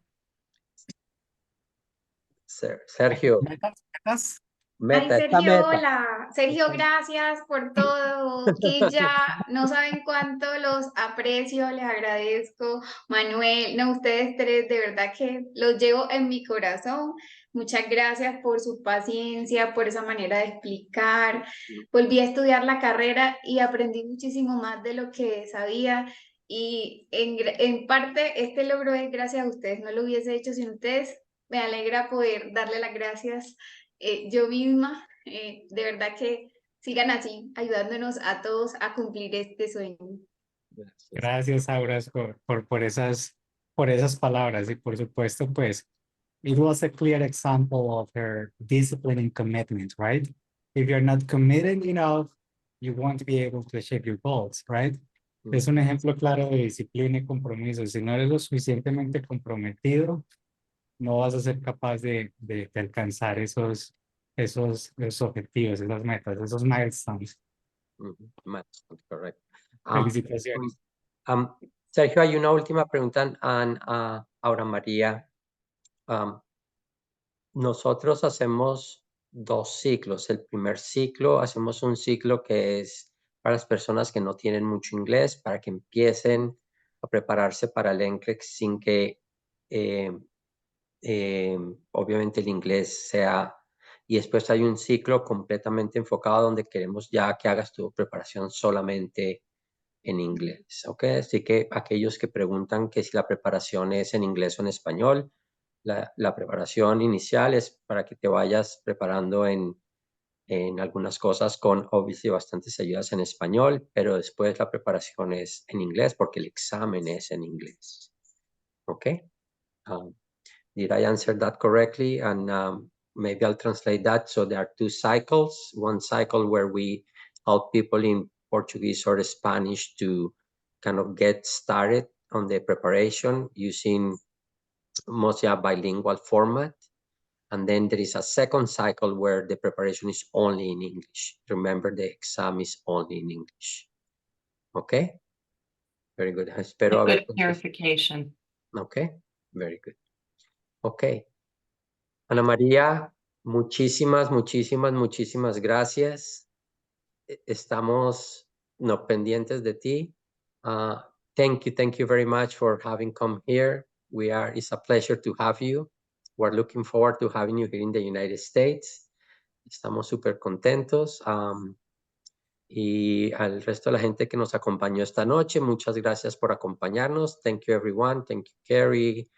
Sergio, Metas. Ay, meta, esta Sergio, meta. hola. Sergio, gracias por todo. Quilla, no saben cuánto los aprecio, les agradezco. Manuel, no, ustedes tres, de verdad que los llevo en mi corazón. Muchas gracias por su paciencia, por esa manera de explicar. Volví a estudiar la carrera y aprendí muchísimo más de lo que sabía. Y en parte este logro es gracias a ustedes. No lo hubiese hecho sin ustedes. Me alegra poder darle las gracias yo misma. De verdad que sigan así, ayudándonos a todos a cumplir este sueño. Gracias, Aura, por esas palabras. Y por supuesto, pues, it was a clear example of her discipline and commitment, right? If you're not committed enough, you won't be able to achieve your goals, right? Es un ejemplo claro de disciplina y compromiso. Si no eres lo suficientemente comprometido, no vas a ser capaz de alcanzar esos objetivos, esas metas, esos milestones. Milestone, correct. Felicitaciones. Sergio, hay una última pregunta a Aura María. Nosotros hacemos 2 ciclos. El primer ciclo, hacemos un ciclo que es para las personas que no tienen mucho inglés, para que empiecen a prepararse para el NCLEX sin que obviamente el inglés sea. Y después hay un ciclo completamente enfocado donde queremos ya que hagas tu preparación solamente en inglés, ¿ok? Así que aquellos que preguntan que si la preparación es en inglés o en español, la preparación inicial es para que te vayas preparando en algunas cosas con, obviamente, bastantes ayudas en español, pero después la preparación es en inglés porque el examen es en inglés, ¿ok? Did I answer that correctly? And maybe I'll translate that. So there are 2 cycles. One cycle where we help people in Portuguese or Spanish to kind of get started on the preparation using mostly a bilingual format. And then there is a second cycle where the preparation is only in English. Remember, the exam is only in English. Okay? Very good. Espero haber Good clarification. Okay, very good. Okay. Ana María, muchísimas gracias. Estamos pendientes de ti. Thank you very much for having come here. It's a pleasure to have you. We're looking forward to having you here in the United States. Estamos súper contentos. Y al resto de la gente que nos acompañó esta noche, muchas gracias por acompañarnos. Thank you everyone. Thank you, Carrie,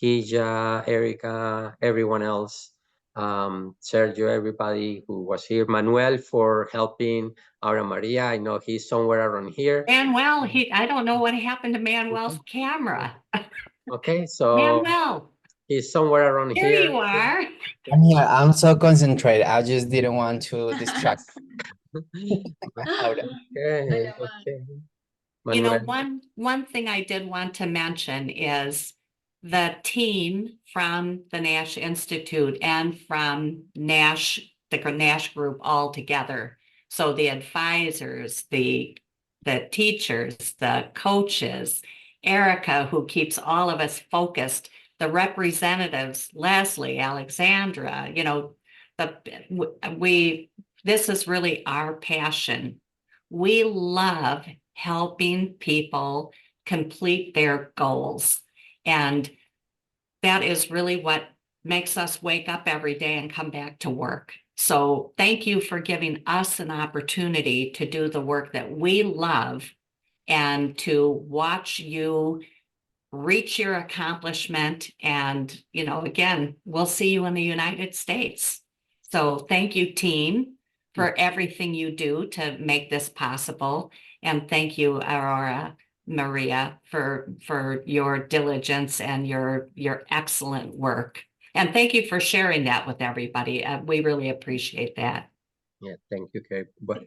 Kija, Erica, everyone else Sergio, everybody who was here, Manuel for helping Aura Maria. I know he's somewhere around here. Manuel, I don't know what happened to Manuel's camera. Okay, so Manuel, he's somewhere around here here. you are. I'm here. I'm so concentrated. I just didn't want to distract. Aura. Okay, okay. You know, Manuel. one thing I did want to mention is the team from the Nash Institute and from Nash, the Nash group all together. So the advisors, the teachers, the coaches, Erica, who keeps all of us focused, the representatives, Leslie, Alexandra, you know, this is really our passion. We love helping people complete their goals. And that is really what makes us wake up every day and come back to work. So thank you for giving us an opportunity to do the work that we love and to watch you reach your accomplishment. And, you know, again, we'll see you in the United States. So thank you, team, for everything you do to make this possible. And thank you, Aura Maria, for your diligence and your excellent work. And thank you for sharing that with everybody. We really appreciate that. Yeah, thank you, Kerry. But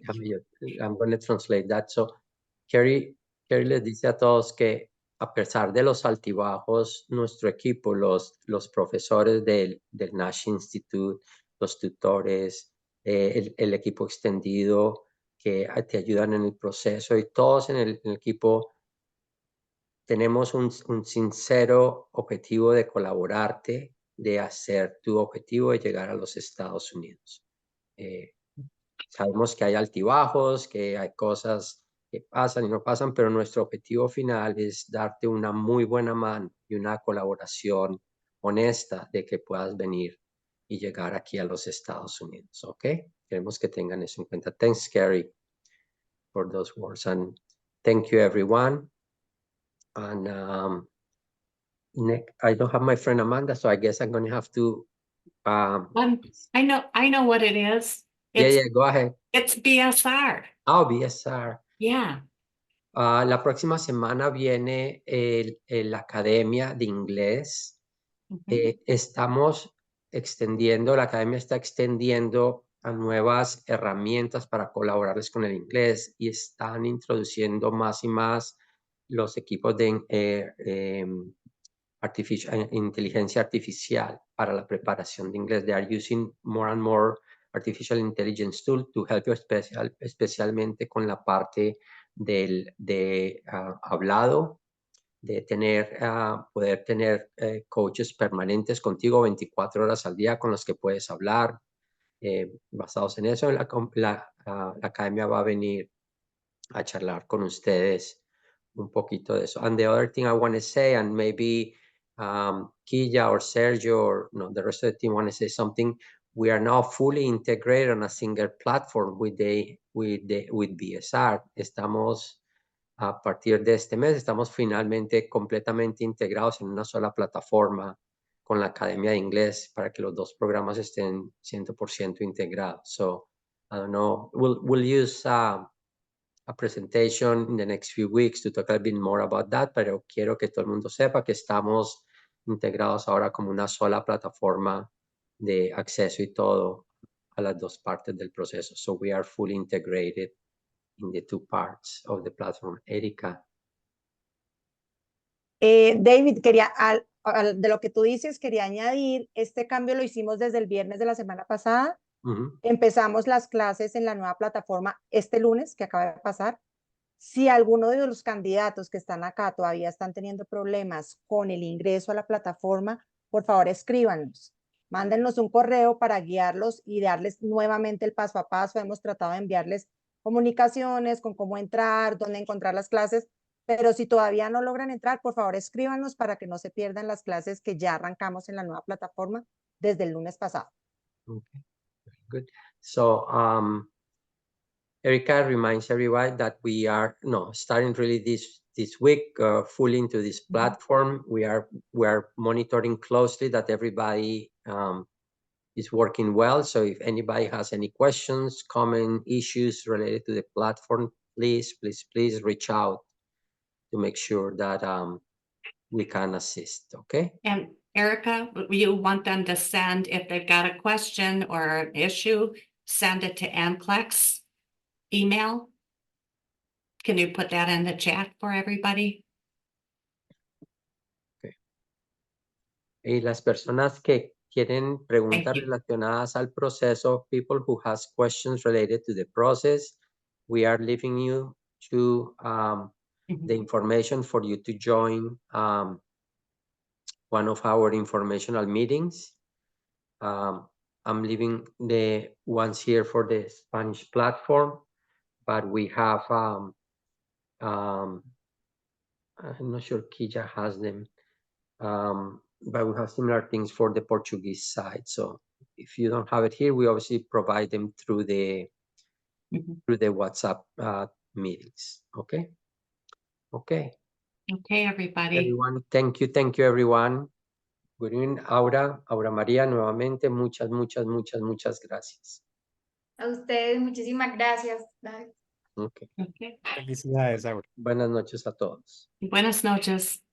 I'm going to translate that. So, Kerry les dice a todos que a pesar de los altibajos, nuestro equipo, los profesores del Nash Institute, los tutores, el equipo extendido que te ayudan en el proceso y todos en el equipo tenemos un sincero objetivo de colaborarte, de hacer tu objetivo de llegar a los Estados Unidos. Sabemos que hay altibajos, que hay cosas que pasan y no pasan, pero nuestro objetivo final es darte una muy buena mano y una colaboración honesta de que puedas venir y llegar aquí a los Estados Unidos, ¿ok? Queremos que tengan eso en cuenta. Thanks, Gary, for those words. And thank you, everyone. And Nick, I don't have my friend Amanda, so I guess I'm going to have to... I know what it is. Yeah, go ahead. It's BSR. Oh, BSR. Yeah. La próxima semana viene la Academia de Inglés. Estamos extendiendo, la Academia está extendiendo a nuevas herramientas para colaborarles con el inglés y están introduciendo más y más los equipos de inteligencia artificial para la preparación de inglés. They are using more and more artificial intelligence tools to help you, especialmente con la parte de hablado, de tener, poder tener coaches permanentes contigo 24 horas al día con los que puedes hablar. Basados en eso, la academia va a venir a charlar con ustedes un poquito de eso. And the other thing I want to say, and maybe Killa or Sergio or the rest of the team want to say something, we are now fully integrated on a single platform with BSR. Estamos, a partir de este mes, estamos finalmente completamente integrados en una sola plataforma con la Academia de Inglés para que los dos programas estén 100% integrados. So, I don't know, we'll use a presentation in the next few weeks to talk a bit more about that, pero quiero que todo el mundo sepa que estamos integrados ahora como una sola plataforma de acceso y todo a las dos partes del proceso. So we are fully integrated in the two parts of the platform. Erika. David, de lo que tú dices, quería añadir, este cambio lo hicimos desde el viernes de la semana pasada. Empezamos las clases en la nueva plataforma este lunes que acaba de pasar. Si alguno de los candidatos que están acá todavía están teniendo problemas con el ingreso a la plataforma, por favor escríbanos. Mándennos un correo para guiarlos y darles nuevamente el paso a paso. Hemos tratado de enviarles comunicaciones con cómo entrar, dónde encontrar las clases, pero si todavía no logran entrar, por favor escríbanos para que no se pierdan las clases que ya arrancamos en la nueva plataforma desde el lunes pasado. Okay, very good. So, Erica reminds everyone that we are starting really this week fully into this platform. We are monitoring closely that everybody is working well. So if anybody has any questions, comment, issues related to the platform, please reach out to make sure that we can assist, okay? And Erica, you want them to send, if they've got a question or an issue, send it to NCLEX email? Can you put that in the chat for everybody? Okay. Y las personas que quieren preguntas relacionadas al proceso, people who has questions related to the process, we are leaving you to the information for you to join one of our informational meetings. I'm leaving the ones here for the Spanish platform, but we have, I'm not sure Kija has them, but we have similar things for the Portuguese side. So if you don't have it here, we obviously provide them through the WhatsApp meetings. Okay. Okay. Okay, everybody. Everyone, thank you, everyone. Good evening, Aura María, nuevamente, muchas gracias. A ustedes, muchísimas gracias. Bye. Okay. Okay. Felicidades, Aura. Buenas noches a todos. Buenas noches.